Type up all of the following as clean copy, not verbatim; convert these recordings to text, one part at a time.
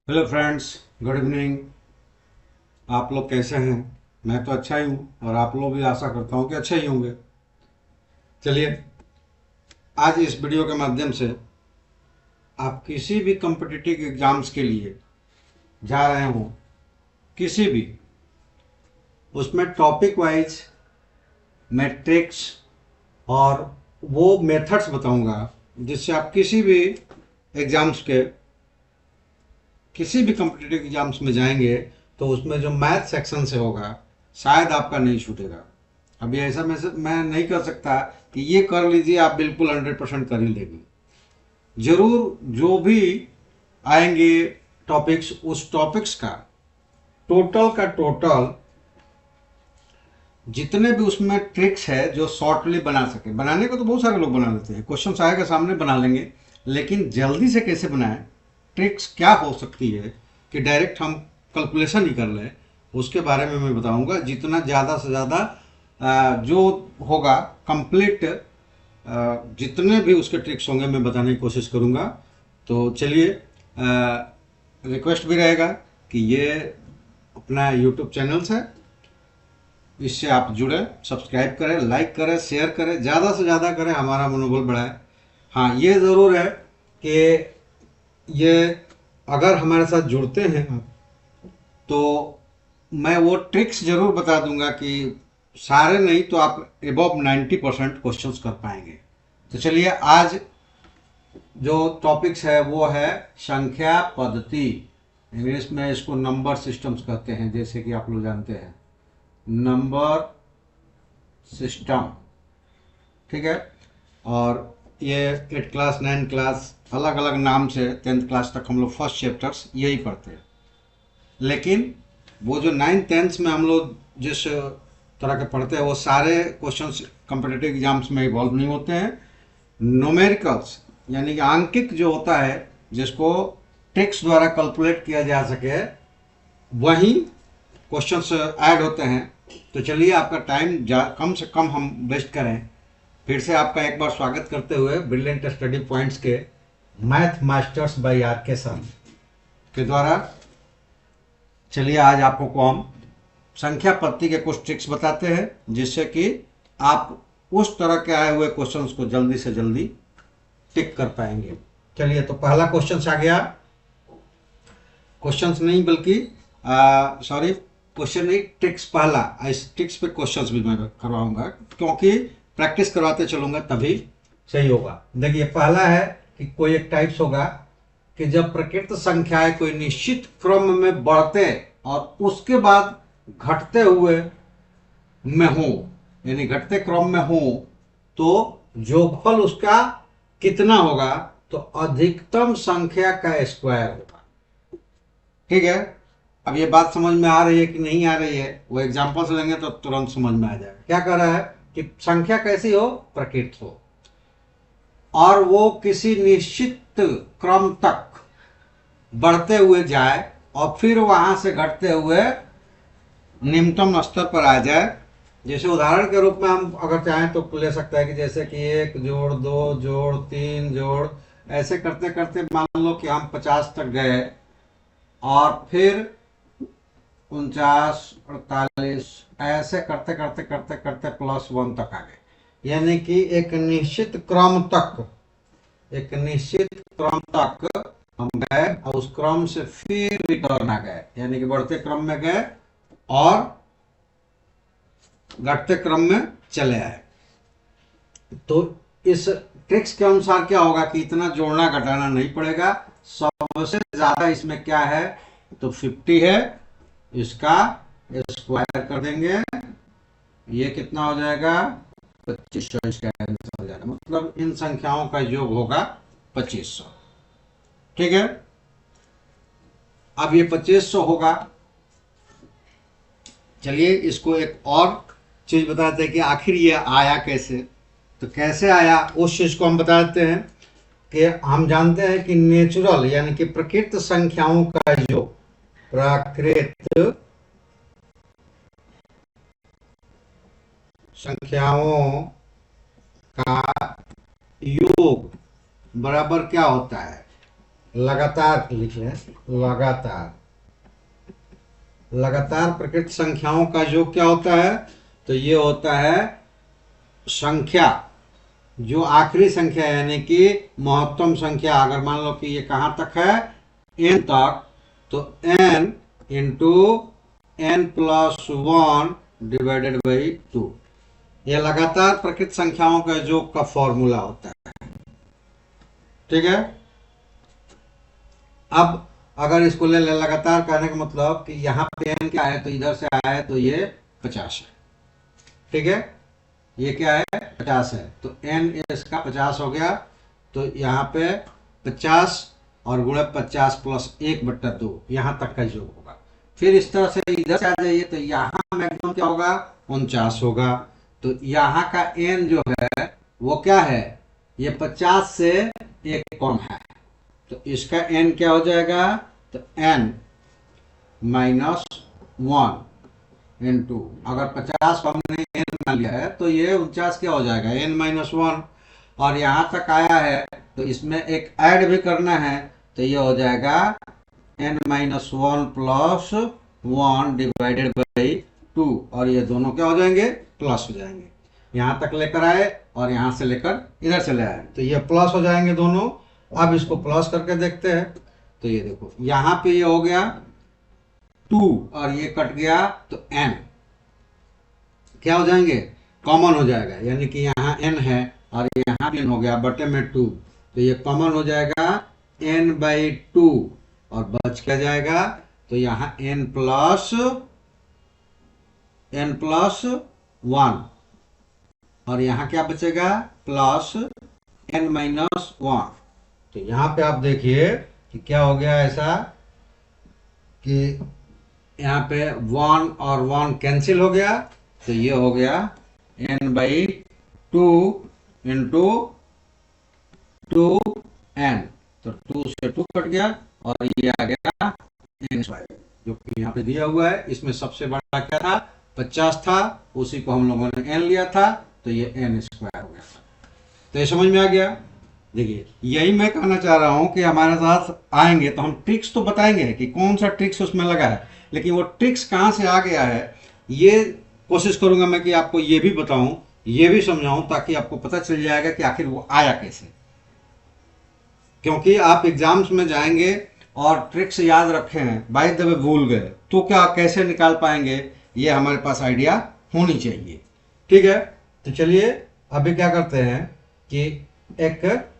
Hello friends, good evening. आप लोग कैसे हैं? मैं तो अच्छा ही हूँ और आप लोग भी आशा करता हूँ कि अच्छे ही होंगे। चलिए, आज इस वीडियो के माध्यम से आप किसी भी कम्पिटिटिव एग्जाम्स के लिए जा रहे हो, किसी भी, उसमें टॉपिक वाइज मैं ट्रिक्स और वो मेथड्स बताऊंगा जिससे आप किसी भी एग्जाम्स के, किसी भी कम्पिटिटिव एग्जाम्स में जाएंगे तो उसमें जो मैथ सेक्शन से होगा शायद आपका नहीं छूटेगा। अभी ऐसा मैं नहीं कर सकता कि ये कर लीजिए, आप बिल्कुल 100% कर ही लेंगे। जरूर जो भी आएंगे टॉपिक्स, उस टॉपिक्स का टोटल जितने भी उसमें ट्रिक्स है जो शॉर्टली बना सके। बनाने को तो बहुत सारे लोग बना लेते हैं, क्वेश्चन आएगा सामने बना लेंगे, लेकिन जल्दी से कैसे बनाएं, ट्रिक्स क्या हो सकती है कि डायरेक्ट हम कैलकुलेशन ही कर लें, उसके बारे में मैं बताऊंगा। जितना ज़्यादा से ज़्यादा जो होगा कंप्लीट, जितने भी उसके ट्रिक्स होंगे मैं बताने की कोशिश करूंगा। तो चलिए, रिक्वेस्ट भी रहेगा कि ये अपना यूट्यूब चैनल्स है, इससे आप जुड़े, सब्सक्राइब करें, लाइक करें, शेयर करें, ज़्यादा से ज़्यादा करें, हमारा मनोबल बढ़ाए। हाँ, ये ज़रूर है कि ये अगर हमारे साथ जुड़ते हैं आप, तो मैं वो ट्रिक्स ज़रूर बता दूंगा कि सारे नहीं तो आप एबव 90% क्वेश्चन कर पाएंगे। तो चलिए, आज जो टॉपिक्स है वो है संख्या पद्धति। इंग्लिश में इसको नंबर सिस्टम्स कहते हैं, जैसे कि आप लोग जानते हैं, नंबर सिस्टम। ठीक है। और ये 8 क्लास 9 क्लास अलग अलग नाम से 10th क्लास तक हम लोग फर्स्ट चैप्टर्स यही पढ़ते हैं। लेकिन वो जो 9th 10th में हम लोग जिस तरह के पढ़ते हैं वो सारे क्वेश्चंस कम्पिटिटिव एग्जाम्स में इवॉल्व नहीं होते हैं। न्यूमेरिकल्स यानी कि आंकिक जो होता है, जिसको ट्रिक्स द्वारा कैलकुलेट किया जा सके, वही क्वेश्चंस ऐड होते हैं। तो चलिए, आपका टाइम कम से कम हम वेस्ट करें, फिर से आपका एक बार स्वागत करते हुए ब्रिलियंट स्टडी पॉइंट्स के मैथ मास्टर्स बाय आर के सर के द्वारा। चलिए, आज आपको को हम संख्या पद्धति के कुछ ट्रिक्स बताते हैं जिससे कि आप उस तरह के आए हुए क्वेश्चंस को जल्दी से जल्दी टिक कर पाएंगे। चलिए, तो पहला क्वेश्चन आ गया। क्वेश्चंस नहीं बल्कि सॉरी, क्वेश्चन नहीं, ट्रिक्स। पहला, इस ट्रिक्स पे क्वेश्चंस भी मैं करवाऊंगा क्योंकि प्रैक्टिस करवाते चलूंगा तभी सही होगा। देखिए, पहला है कि कोई एक टाइप्स होगा कि जब प्रकृत संख्याएं कोई निश्चित क्रम में बढ़ते और उसके बाद घटते हुए में हो, यानी घटते क्रम में हो, तो जोगफल उसका कितना होगा? तो अधिकतम संख्या का स्क्वायर होगा। ठीक है। अब ये बात समझ में आ रही है कि नहीं आ रही है, वो एग्जाम्पल से लेंगे तो तुरंत समझ में आ जाएगा। क्या कह रहा है कि संख्या कैसी हो? प्रकृत हो, और वो किसी निश्चित क्रम तक बढ़ते हुए जाए और फिर वहां से घटते हुए निम्नतम स्तर पर आ जाए। जैसे उदाहरण के रूप में हम अगर चाहें तो ले सकते हैं कि जैसे कि 1 जोड़ 2 जोड़ 3 जोड़, ऐसे करते करते मान लो कि हम 50 तक गए और फिर 49 48, ऐसे करते करते करते करते +1 तक आ गए। यानी कि एक निश्चित क्रम तक, एक निश्चित क्रम तक हम गए और उस क्रम से फिर रिटर्न आ गए, यानी कि बढ़ते क्रम में गए और घटते क्रम में चले आए। तो इस ट्रिक्स के अनुसार क्या होगा कि इतना जोड़ना घटाना नहीं पड़ेगा। सबसे ज्यादा इसमें क्या है? तो 50 है, इसका स्क्वायर कर देंगे, ये कितना हो जाएगा? 2500। इसका आंसर हो जाएगा, मतलब इन संख्याओं का योग होगा 2500। ठीक है। अब ये 2500 होगा। चलिए, इसको एक और चीज बताते हैं कि आखिर ये आया कैसे। तो कैसे आया उस चीज को हम बताते हैं कि हम जानते हैं कि नेचुरल यानी कि प्रकृत संख्याओं का योग, प्राकृत संख्याओं का योग बराबर क्या होता है? लगातार लिख लें, लगातार। लगातार प्रकृत संख्याओं का योग क्या होता है? तो ये होता है संख्या, जो आखिरी संख्या यानी कि महत्तम संख्या, अगर मान लो कि ये कहाँ तक है, n तक, तो n into n plus one divided by 2, ये लगातार प्रकृत संख्याओं का योग का फॉर्मूला होता है। ठीक है। अब अगर इसको ले ले, लगातार कहने का मतलब कि यहाँ पे n क्या है, तो इधर से आया है तो ये 50 है। ठीक है, ये क्या है, 50 है, तो n इसका 50 हो गया, तो यहाँ पे 50 और गुणे 50 प्लस 1/2, यहाँ तक का योग होगा। फिर इस तरह से इधर से आ जाइए, तो यहाँ मैक्सिमम क्या होगा, 49 होगा। तो यहाँ का n जो है वो क्या है, ये 50 से एक कम है, तो इसका n क्या हो जाएगा, तो n माइनस वन इंटू, अगर 50 को हमने n मान लिया है तो ये 49 क्या हो जाएगा, n माइनस वन, और यहाँ तक आया है तो इसमें एक ऐड भी करना है, तो ये हो जाएगा n minus one plus one divided by 2, और ये दोनों क्या हो जाएंगे, प्लस हो जाएंगे। यहाँ तक लेकर आए और यहाँ से लेकर इधर से ले आए, तो ये प्लस हो जाएंगे दोनों। अब इसको प्लस करके देखते हैं, तो ये देखो यहाँ पे ये हो गया 2 और ये कट गया, तो n क्या हो जाएंगे, कॉमन हो जाएगा, यानी कि यहाँ n है और यहाँ भी n हो गया बटे में 2, तो ये कॉमन हो जाएगा n बाई 2, और बच क्या जाएगा, तो यहाँ n प्लस वन, और यहाँ क्या बचेगा, प्लस n माइनस वन। तो यहाँ पे आप देखिए कि क्या हो गया ऐसा कि यहाँ पे वन और वन कैंसिल हो गया, तो ये हो गया n बाई 2 इंटू 2n, तो 2 से 2 कट गया और ये आ गया n स्क्वायर, जो कि यहाँ पे दिया हुआ है। इसमें सबसे बड़ा क्या था, 50 था, उसी को हम लोगों ने n लिया था, तो ये n स्क्वायर हो गया। तो ये समझ में आ गया। देखिए, यही मैं कहना चाह रहा हूं कि हमारे साथ आएंगे तो हम ट्रिक्स तो बताएंगे कि कौन सा ट्रिक्स उसमें लगा है, लेकिन वो ट्रिक्स कहाँ से आ गया है, ये कोशिश करूंगा मैं कि आपको ये भी बताऊं, ये भी समझाऊं, ताकि आपको पता चल जाएगा कि आखिर वो आया कैसे। क्योंकि आप एग्जाम्स में जाएंगे और ट्रिक्स याद रखे हैं, बाय द वे भूल गए, तो क्या कैसे निकाल पाएंगे, ये हमारे पास आइडिया होनी चाहिए। ठीक है, तो चलिए अभी क्या करते हैं कि एक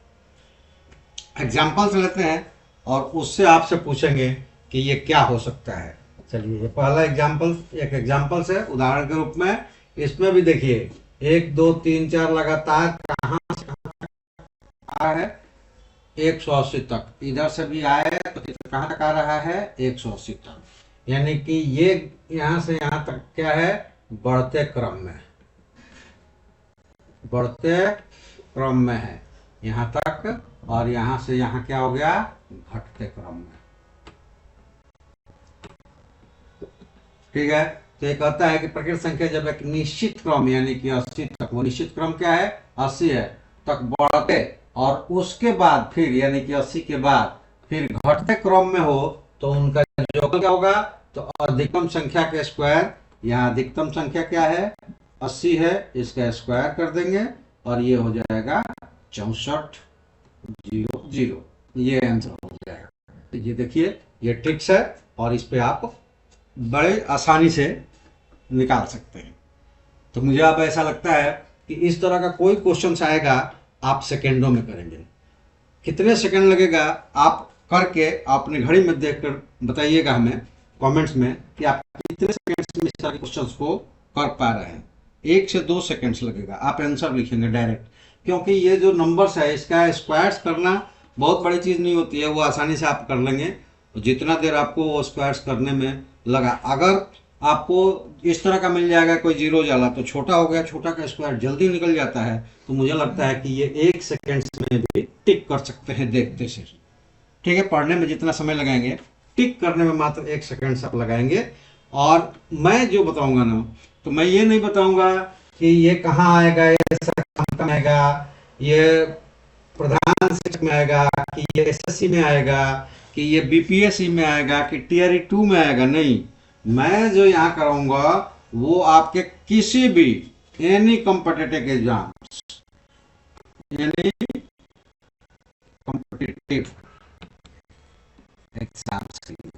एग्जाम्पल्स लेते हैं और उससे आपसे पूछेंगे कि ये क्या हो सकता है। चलिए, ये पहला एग्जाम्पल, एक एग्जाम्पल्स है उदाहरण के रूप में। इसमें भी देखिए 1 2 3 4 लगातार कहाँ से कहाँ तक आ रहा है, 180 तक, इधर से भी आए तो कहाँ तक आ रहा है, 180 तक, यानी कि ये यहाँ से यहाँ तक क्या है, बढ़ते क्रम में, बढ़ते क्रम में है यहाँ तक, और यहाँ से यहाँ क्या हो गया, घटते क्रम में। ठीक है, तो ये कहता है कि प्रकृत संख्या जब एक निश्चित क्रम यानी कि 80 तक, वो निश्चित क्रम क्या है, 80 है, तक बढ़ते और उसके बाद फिर यानी कि 80 के बाद फिर घटते क्रम में हो, तो उनका योग क्या होगा, तो अधिकतम संख्या के स्क्वायर, यहाँ अधिकतम संख्या क्या है, 80 है, इसका स्क्वायर कर देंगे और ये हो जाएगा 64 0 0, ये आंसर हो जाएगा। तो ये देखिए, ये ट्रिक्स है और इस पे आप बड़े आसानी से निकाल सकते हैं। तो मुझे अब ऐसा लगता है कि इस तरह का कोई क्वेश्चन आएगा, आप सेकेंडों में करेंगे। कितने सेकंड लगेगा आप करके अपने घड़ी में देखकर बताइएगा हमें कमेंट्स में कि आप कितने सेकंड्स में इस तरह के क्वेश्चंस को कर पा रहे हैं। 1 से 2 सेकंड्स लगेगा, आप आंसर लिखेंगे डायरेक्ट, क्योंकि ये जो नंबर्स है इसका स्क्वायर्स करना बहुत बड़ी चीज़ नहीं होती है, वो आसानी से आप कर लेंगे। जितना देर आपको वो स्क्वायर्स करने में लगा, अगर आपको इस तरह का मिल जाएगा कोई जीरो जाला, तो छोटा हो गया, छोटा का स्क्वायर जल्दी निकल जाता है, तो मुझे लगता है कि ये 1 सेकेंड में भी टिक कर सकते हैं देखते से। ठीक है, पढ़ने में जितना समय लगाएंगे, टिक करने में मात्र 1 सेकेंड आप लगाएंगे। और मैं जो बताऊंगा ना, तो मैं ये नहीं बताऊंगा कि ये कहाँ आएगा, ये कम आएगा, ये प्रधान शिक्षक में आएगा, कि ये एसएससी में आएगा, कि ये बीपीएससी में आएगा, कि टीआरई 2 में आएगा। नहीं, मैं जो यहाँ कराऊंगा वो आपके किसी भी any competitive exam, any competitive exams के लिए,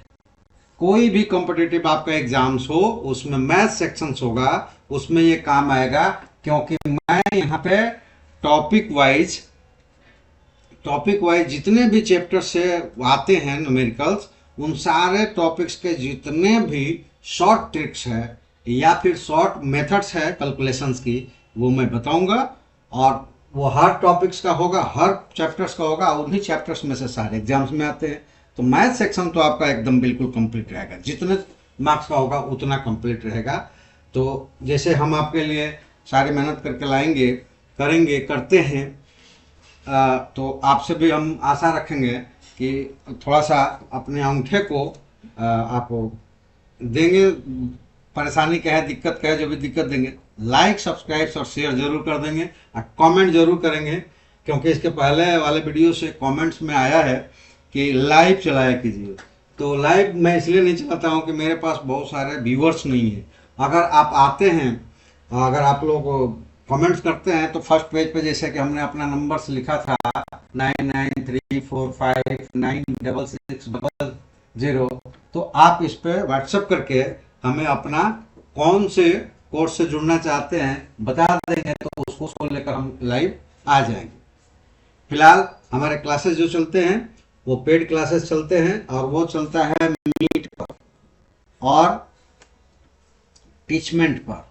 कोई भी कॉम्पिटिटिव आपका एग्जाम्स हो उसमें मैथ सेक्शंस होगा, उसमें ये काम आएगा। क्योंकि मैं यहाँ पे टॉपिक वाइज जितने भी चैप्टर से आते हैं न्यूमेरिकल्स, उन सारे टॉपिक्स के जितने भी शॉर्ट ट्रिक्स है या फिर शॉर्ट मेथड्स है कैलकुलेशंस की, वो मैं बताऊंगा। और वो हर टॉपिक्स का होगा, हर चैप्टर्स का होगा, उन्हीं चैप्टर्स में से सारे एग्जाम्स में आते हैं। तो मैथ सेक्शन तो आपका एकदम बिल्कुल कंप्लीट रहेगा, जितने मार्क्स का होगा उतना कंप्लीट रहेगा। तो जैसे हम आपके लिए सारी मेहनत करके लाएंगे, करते हैं, तो आपसे भी हम आशा रखेंगे कि थोड़ा सा अपने अंगूठे को आप देंगे। परेशानी क्या है, दिक्कत क्या है, जो भी दिक्कत देंगे, लाइक सब्सक्राइब और शेयर जरूर कर देंगे और कमेंट जरूर करेंगे। क्योंकि इसके पहले वाले वीडियो से कमेंट्स में आया है कि लाइव चलाया कीजिए। तो लाइव मैं इसलिए नहीं चलाता हूँ कि मेरे पास बहुत सारे व्यूअर्स नहीं है। अगर आप आते हैं, अगर आप लोग कमेंट्स करते हैं, तो फर्स्ट पेज पे जैसे कि हमने अपना नंबर्स लिखा था 9934596600, तो आप इस पे व्हाट्सएप करके हमें अपना कौन से कोर्स से जुड़ना चाहते हैं बता देंगे, तो उसको लेकर हम लाइव आ जाएंगे। फिलहाल हमारे क्लासेस जो चलते हैं वो पेड क्लासेस चलते हैं, और वो चलता है मीट पर और टीचमेंट पर।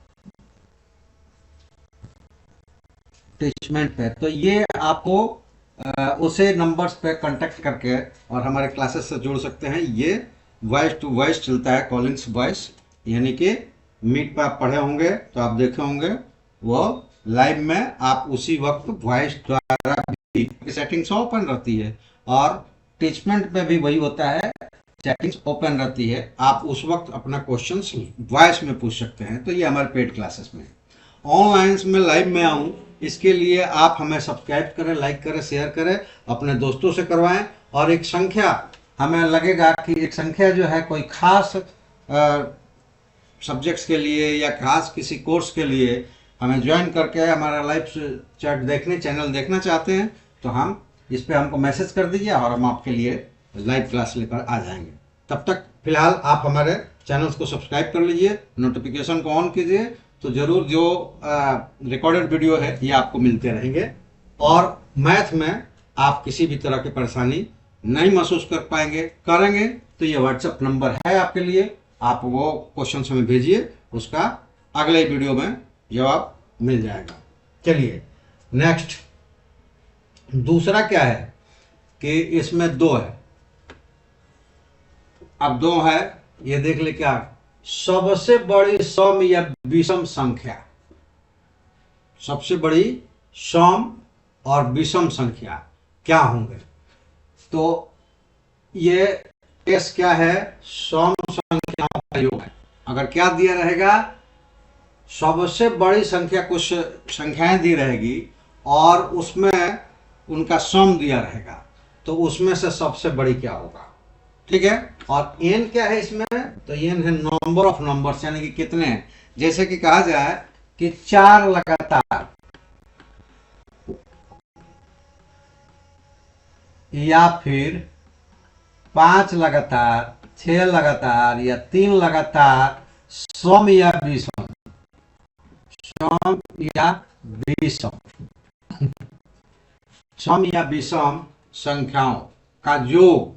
तो ये आपको उसे नंबर्स पे कांटेक्ट करके और हमारे क्लासेस से जुड़ सकते हैं। ये वॉइस टू वॉइस चलता है, कॉलिंग्स वॉइस, यानी कि मीट पर आप पढ़े होंगे तो आप देखे होंगे, वो लाइव में आप उसी वक्त वॉइस द्वारा भी सेटिंग्स ओपन रहती है, और टीचमेंट में भी वही होता है, सेटिंग्स ओपन रहती है। आप उस वक्त अपना क्वेश्चंस वॉइस में पूछ सकते हैं। तो ये हमारे पेड क्लासेस में। ऑनलाइन में लाइव में आऊँ, इसके लिए आप हमें सब्सक्राइब करें, लाइक करें, शेयर करें, अपने दोस्तों से करवाएं। और एक संख्या, हमें लगेगा कि एक संख्या जो है कोई खास सब्जेक्ट्स के लिए या खास किसी कोर्स के लिए हमें ज्वाइन करके हमारा लाइव चैट देखने, चैनल देखना चाहते हैं, तो हम इस पे हमको मैसेज कर दीजिए और हम आपके लिए लाइव क्लास लेकर आ जाएंगे। तब तक फिलहाल आप हमारे चैनल्स को सब्सक्राइब कर लीजिए, नोटिफिकेशन को ऑन कीजिए, तो जरूर जो रिकॉर्डेड वीडियो है ये आपको मिलते रहेंगे। और मैथ में आप किसी भी तरह की परेशानी नहीं महसूस कर पाएंगे, करेंगे तो ये व्हाट्सएप नंबर है आपके लिए, आप वो क्वेश्चन हमें भेजिए, उसका अगले वीडियो में जवाब मिल जाएगा। चलिए नेक्स्ट, दूसरा क्या है कि इसमें 2 है। अब 2 है, ये देख ले क्या, सबसे बड़ी सम या विषम संख्या, सबसे बड़ी सम और विषम संख्या क्या होंगे। तो ये एस क्या है, सम संख्याओं का योग है। अगर क्या दिया रहेगा, सबसे बड़ी संख्या, कुछ संख्याएं दी रहेगी और उसमें उनका सम दिया रहेगा, तो उसमें से सबसे बड़ी क्या होगा, ठीक है। और एन क्या है इसमें, तो एन है नंबर ऑफ नंबर्स, यानी कि कितने हैं। जैसे कि कहा जाए कि 4 लगातार या फिर 5 लगातार, 6 लगातार या 3 लगातार सम या विषम, सम या विषम, सम या विषम संख्याओं का योग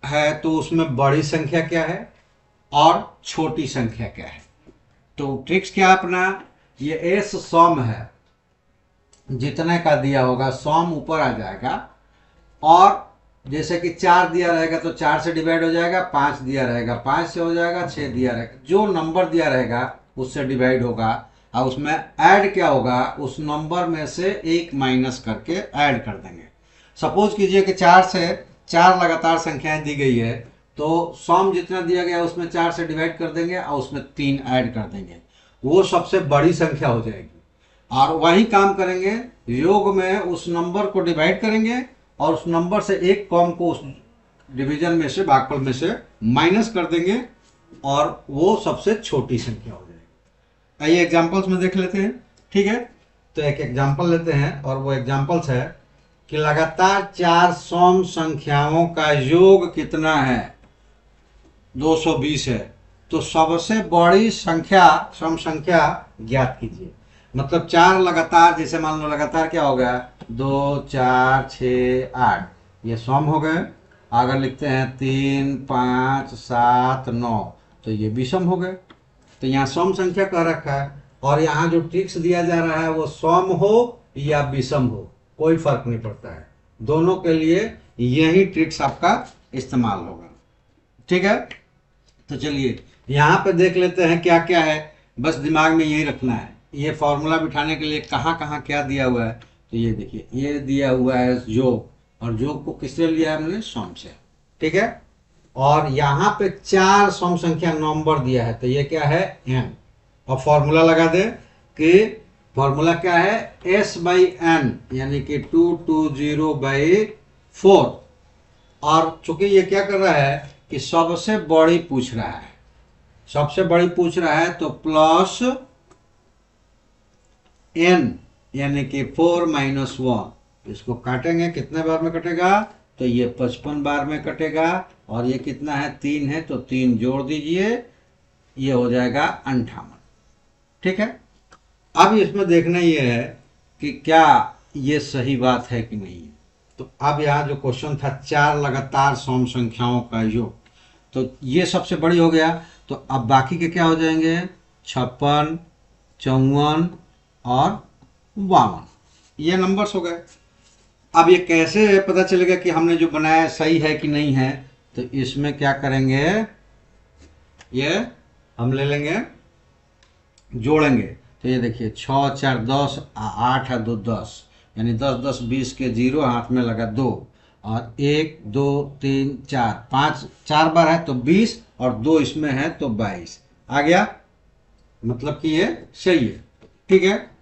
है, तो उसमें बड़ी संख्या क्या है और छोटी संख्या क्या है। तो ट्रिक्स क्या अपना, ये एस सम है, जितने का दिया होगा सम ऊपर आ जाएगा, और जैसे कि 4 दिया रहेगा तो 4 से डिवाइड हो जाएगा, 5 दिया रहेगा 5 से हो जाएगा, 6 दिया रहेगा, जो नंबर दिया रहेगा उससे डिवाइड होगा, और उसमें ऐड क्या होगा, उस नंबर में से 1 माइनस करके ऐड कर देंगे। सपोज कीजिए कि 4 से 4 लगातार संख्याएं दी गई है, तो सम जितना दिया गया उसमें 4 से डिवाइड कर देंगे और उसमें 3 ऐड कर देंगे, वो सबसे बड़ी संख्या हो जाएगी। और वही काम करेंगे, योग में उस नंबर को डिवाइड करेंगे और उस नंबर से एक कॉम को उस डिवीजन में से, भागफल में से माइनस कर देंगे और वो सबसे छोटी संख्या हो जाएगी। आइए एग्जांपल्स में देख लेते हैं। ठीक है, तो एक एग्जांपल लेते हैं और वो एग्जांपल्स है कि लगातार 4 सम संख्याओं का योग कितना है, 220 है। तो सबसे बड़ी संख्या, सम संख्या ज्ञात कीजिए। मतलब 4 लगातार, जैसे मान लो लगातार क्या हो गया, 2 4 6 8, ये सम हो गए। अगर लिखते हैं 3 5 7 9, तो ये विषम हो गए। तो यहाँ सम संख्या कह रखा है और यहाँ जो ट्रिक्स दिया जा रहा है वो सम हो या विषम हो, कोई फर्क नहीं पड़ता है, दोनों के लिए यही ट्रिक्स आपका इस्तेमाल होगा। ठीक है, तो चलिए यहाँ पे देख लेते हैं क्या क्या है, बस दिमाग में यही रखना है। ये फॉर्मूला बिठाने के लिए कहाँ कहाँ क्या दिया हुआ है, तो ये देखिए, ये दिया हुआ है योग, और योग को किससे लिया है हमने, सम से। ठीक है, और यहाँ पे 4 सम संख्या नंबर दिया है, तो ये क्या है, n। और फॉर्मूला लगा दे कि फॉर्मूला क्या है, s बाई एन, यानी कि 220/4। और चूंकि ये क्या कर रहा है कि सबसे बड़ी पूछ रहा है, सबसे बड़ी पूछ रहा है, तो प्लस n, यानी कि 4 - 1। इसको काटेंगे, कितने बार में कटेगा, तो ये 55 बार में कटेगा। और ये कितना है, 3 है, तो 3 जोड़ दीजिए, ये हो जाएगा 58। ठीक है, अब इसमें देखना ये है कि क्या ये सही बात है कि नहीं है। तो अब यहाँ जो क्वेश्चन था 4 लगातार सम संख्याओं का योग, तो ये सबसे बड़ी हो गया। तो अब बाकी के क्या हो जाएंगे, 56 54 और 52, ये नंबर्स हो गए। अब ये कैसे पता चलेगा कि हमने जो बनाया सही है कि नहीं है, तो इसमें क्या करेंगे, ये हम ले लेंगे, जोड़ेंगे। तो ये देखिए 6 4 10, 8 है 2 10, यानी 10 10 20 के 0, हाथ में लगा 2, और 1 2 3 4 5, 4 बार है तो 20, और 2 इसमें है तो 22 आ गया, मतलब कि ये सही है। ठीक है,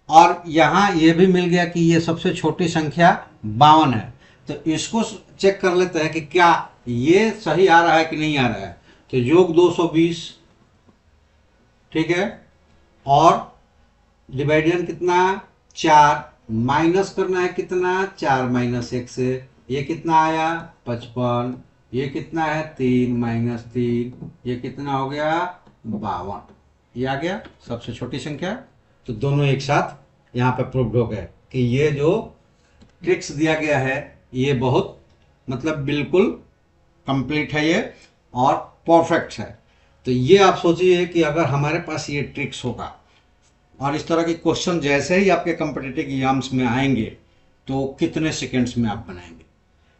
और यहाँ ये भी मिल गया कि ये सबसे छोटी संख्या 52 है। तो इसको चेक कर लेते हैं कि क्या ये सही आ रहा है कि नहीं आ रहा है। तो योग 220, ठीक है, और डिवाइडेंड कितना, 4, माइनस करना है कितना, 4 - 1 से, ये कितना आया 55, ये कितना है 3 - 3, ये कितना हो गया 52, ये आ गया सबसे छोटी संख्या। तो दोनों एक साथ यहाँ पे प्रूव्ड हो गए कि ये जो ट्रिक्स दिया गया है ये बहुत, मतलब बिल्कुल कंप्लीट है ये और परफेक्ट है। तो ये आप सोचिए कि अगर हमारे पास ये ट्रिक्स होगा और इस तरह के क्वेश्चन जैसे ही आपके कॉम्पिटिटिव एग्जाम्स में आएंगे, तो कितने सेकंड्स में आप बनाएंगे।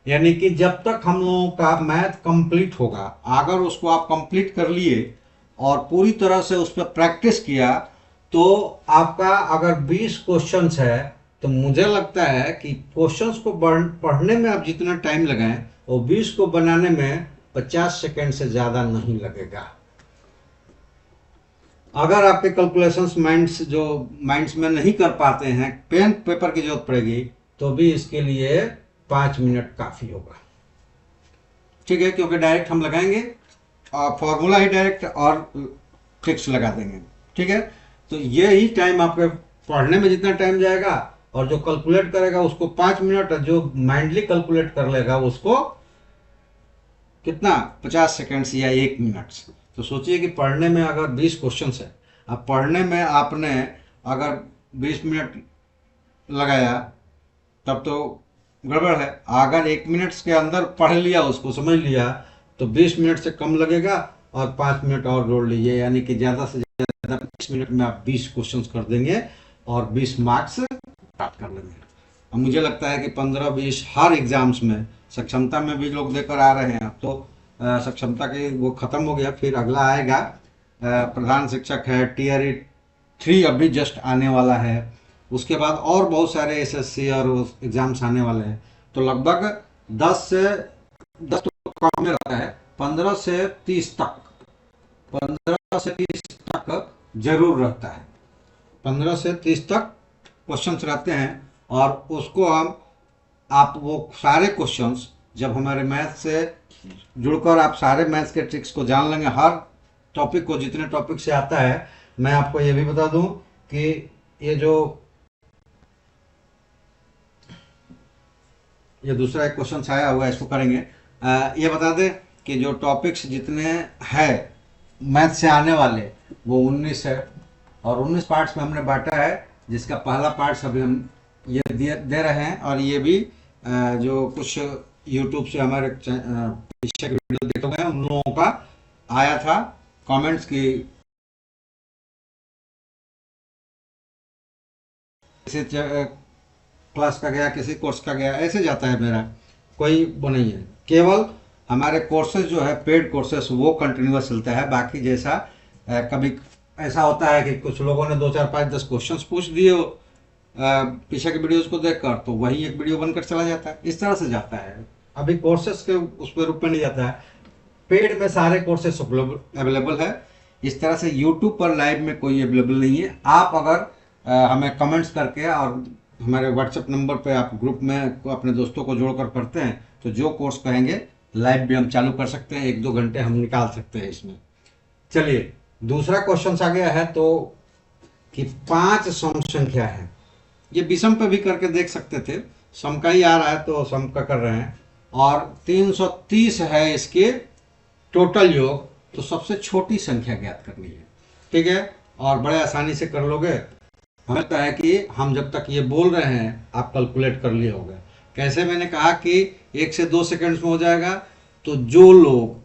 यानी कि जब तक हम लोगों का मैथ कंप्लीट होगा, अगर उसको आप कंप्लीट कर लिए और पूरी तरह से उस पर प्रैक्टिस किया, तो आपका अगर 20 क्वेश्चंस है, तो मुझे लगता है कि क्वेश्चंस को पढ़ने में आप जितना टाइम लगाएं, वो 20 को बनाने में 50 सेकंड से ज़्यादा नहीं लगेगा। अगर आपके कैलकुलेशंस माइंड्स में नहीं कर पाते हैं, पेन पेपर की जरूरत पड़ेगी, तो भी इसके लिए 5 मिनट काफ़ी होगा। ठीक है, क्योंकि डायरेक्ट हम लगाएंगे और फॉर्मूला ही डायरेक्ट और ट्रिक्स लगा देंगे। ठीक है, तो ये ही टाइम आपके पढ़ने में जितना टाइम जाएगा, और जो कैलकुलेट करेगा उसको 5 मिनट, जो माइंडली कैलकुलेट कर लेगा उसको कितना 50 सेकंड्स या 1 मिनट। तो सोचिए कि पढ़ने में अगर 20 क्वेश्चन है, अब पढ़ने में आपने अगर 20 मिनट लगाया, तब तो गड़बड़ है। अगर 1 मिनट के अंदर पढ़ लिया, उसको समझ लिया, तो 20 मिनट से कम लगेगा, और 5 मिनट और जोड़ लीजिए, यानी कि ज़्यादा से ज़्यादा 20 मिनट में आप 20 क्वेश्चन कर देंगे और 20 मार्क्स प्राप्त कर लेंगे। और मुझे लगता है कि 15-20 हर एग्जाम्स में, सक्षमता में भी लोग देकर आ रहे हैं। अब तो सक्षमता के वो ख़त्म हो गया, फिर अगला आएगा प्रधान शिक्षक है, टीयर 3 अभी जस्ट आने वाला है। उसके बाद और बहुत सारे एसएससी और एग्जाम्स आने वाले हैं। तो लगभग 10 तो कम में रहता है, 15 से 30 तक, 15 से 30 तक जरूर रहता है। 15 से 30 तक क्वेश्चंस रहते हैं, और उसको हम आप वो सारे क्वेश्चंस जब हमारे मैथ से जुड़कर आप सारे मैथ्स के ट्रिक्स को जान लेंगे, हर टॉपिक को जितने टॉपिक से आता है। मैं आपको ये भी बता दूं कि ये दूसरा एक क्वेश्चन आया हुआ है, इसको करेंगे। ये बता दें कि जो टॉपिक्स जितने हैं मैथ से आने वाले वो 19 है, और 19 पार्ट्स में हमने बांटा है, जिसका पहला पार्ट्स अभी हम ये दे रहे हैं। और ये भी जो कुछ यूट्यूब से हमारे पीछे के वीडियो देखे हुए हैं उन लोगों का आया था कमेंट्स की किसी क्लास का गया, किसी कोर्स का गया, ऐसे जाता है मेरा, कोई वो नहीं है। केवल हमारे कोर्सेज जो है पेड कोर्सेज वो कंटिन्यूअस चलता है। बाकी जैसा कभी ऐसा होता है कि कुछ लोगों ने 2 4 5 10 क्वेश्चंस पूछ दिए हो पीछे के वीडियोस को देखकर, तो वही एक वीडियो बनकर चला जाता है, इस तरह से जाता है। अभी कोर्सेज के उस पर रूप में नहीं जाता है। पेड में सारे कोर्सेज अवेलेबल है। इस तरह से यूट्यूब पर लाइव में कोई अवेलेबल नहीं है। आप अगर हमें कमेंट्स करके और हमारे व्हाट्सएप नंबर पे आप ग्रुप में अपने दोस्तों को जोड़कर पढ़ते हैं, तो जो कोर्स कहेंगे लाइव भी हम चालू कर सकते हैं, 1 2 घंटे हम निकाल सकते हैं इसमें। चलिए दूसरा क्वेश्चन आ गया है, तो कि 5 सम संख्या है। ये विषम पे भी करके देख सकते थे, सम का ही आ रहा है तो सम का कर रहे हैं। और 330 है इसके टोटल योग, तो सबसे छोटी संख्या ज्ञात करनी है। ठीक है, और बड़े आसानी से कर लोगे। हमें लगता है कि हम जब तक ये बोल रहे हैं आप कैलकुलेट कर लिए होगा। कैसे? मैंने कहा कि 1 से 2 सेकंड्स में हो जाएगा। तो जो लोग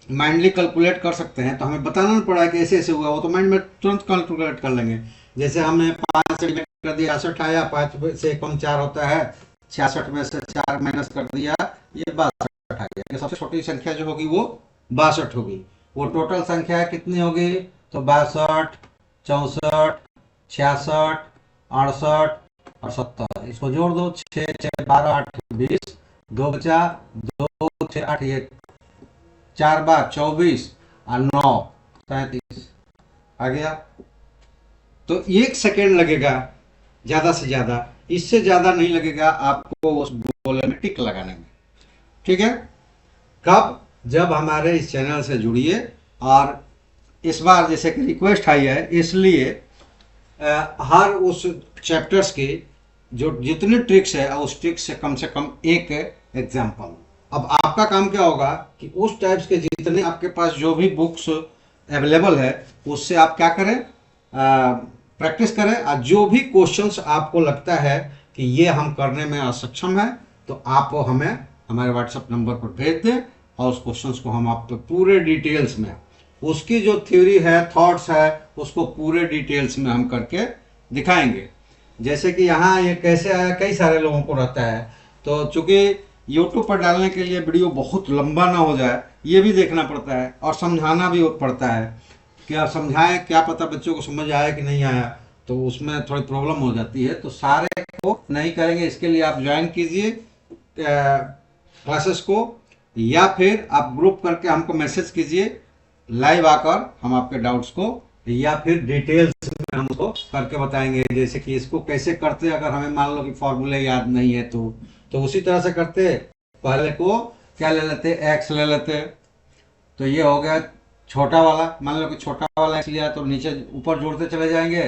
माइंडली कैलकुलेट कर सकते हैं, तो हमें बताना नहीं पड़ा कि ऐसे ऐसे हुआ, वो तो माइंड में तुरंत कैलकुलेट कर लेंगे। जैसे हमने 5 से डिवाइड कर दिया 66 आया, 5 से कम 4 होता है, 66 में से 4 माइनस कर दिया, ये 62 आ गया। सबसे छोटी संख्या जो होगी वो 62 होगी। वो टोटल संख्या कितनी होगी? तो 62, 64, 66, 68 और 70। इसको जोड़ दो, 6 6 12 8 20, 2 बचा 2 6 8 1, 4 बार 24 और 9 37 आ गया। तो 1 सेकेंड लगेगा ज्यादा से ज्यादा, इससे ज्यादा नहीं लगेगा आपको उस गोले में टिक लगाने में। ठीक है, कब? जब हमारे इस चैनल से जुड़िए। और इस बार जैसे कि रिक्वेस्ट आई है, इसलिए हर उस चैप्टर्स की जो जितनी ट्रिक्स है उस ट्रिक्स से कम एक एग्जाम्पल। अब आपका काम क्या होगा कि उस टाइप्स के जितने आपके पास जो भी बुक्स अवेलेबल है उससे आप क्या करें, प्रैक्टिस करें। और जो भी क्वेश्चंस आपको लगता है कि ये हम करने में असक्षम है, तो आप हमें हमारे व्हाट्सएप नंबर पर भेज दें, और उस क्वेश्चंस को हम आप पे पूरे डिटेल्स में, उसकी जो थ्योरी है, थॉट्स है, उसको पूरे डिटेल्स में हम करके दिखाएंगे। जैसे कि यहाँ ये कैसे आया, कई सारे लोगों को रहता है। तो चूंकि यूट्यूब पर डालने के लिए वीडियो बहुत लंबा ना हो जाए, ये भी देखना पड़ता है और समझाना भी पड़ता है कि आप समझाएं, क्या पता बच्चों को समझ आया कि नहीं आया, तो उसमें थोड़ी प्रॉब्लम हो जाती है। तो सारे को नहीं करेंगे, इसके लिए आप ज्वाइन कीजिए क्लासेस को, या फिर आप ग्रुप करके हमको मैसेज कीजिए, लाइव आकर हम आपके डाउट्स को या फिर डिटेल्स में हम उसको करके बताएंगे। जैसे कि इसको कैसे करते, अगर हमें मान लो कि फॉर्मूले याद नहीं है तो उसी तरह से करते। पहले को क्या ले लेते, एक्स ले लेते। तो ये हो गया छोटा वाला, मान लो कि छोटा वाला एक्स लिया, तो नीचे ऊपर जोड़ते चले जाएंगे।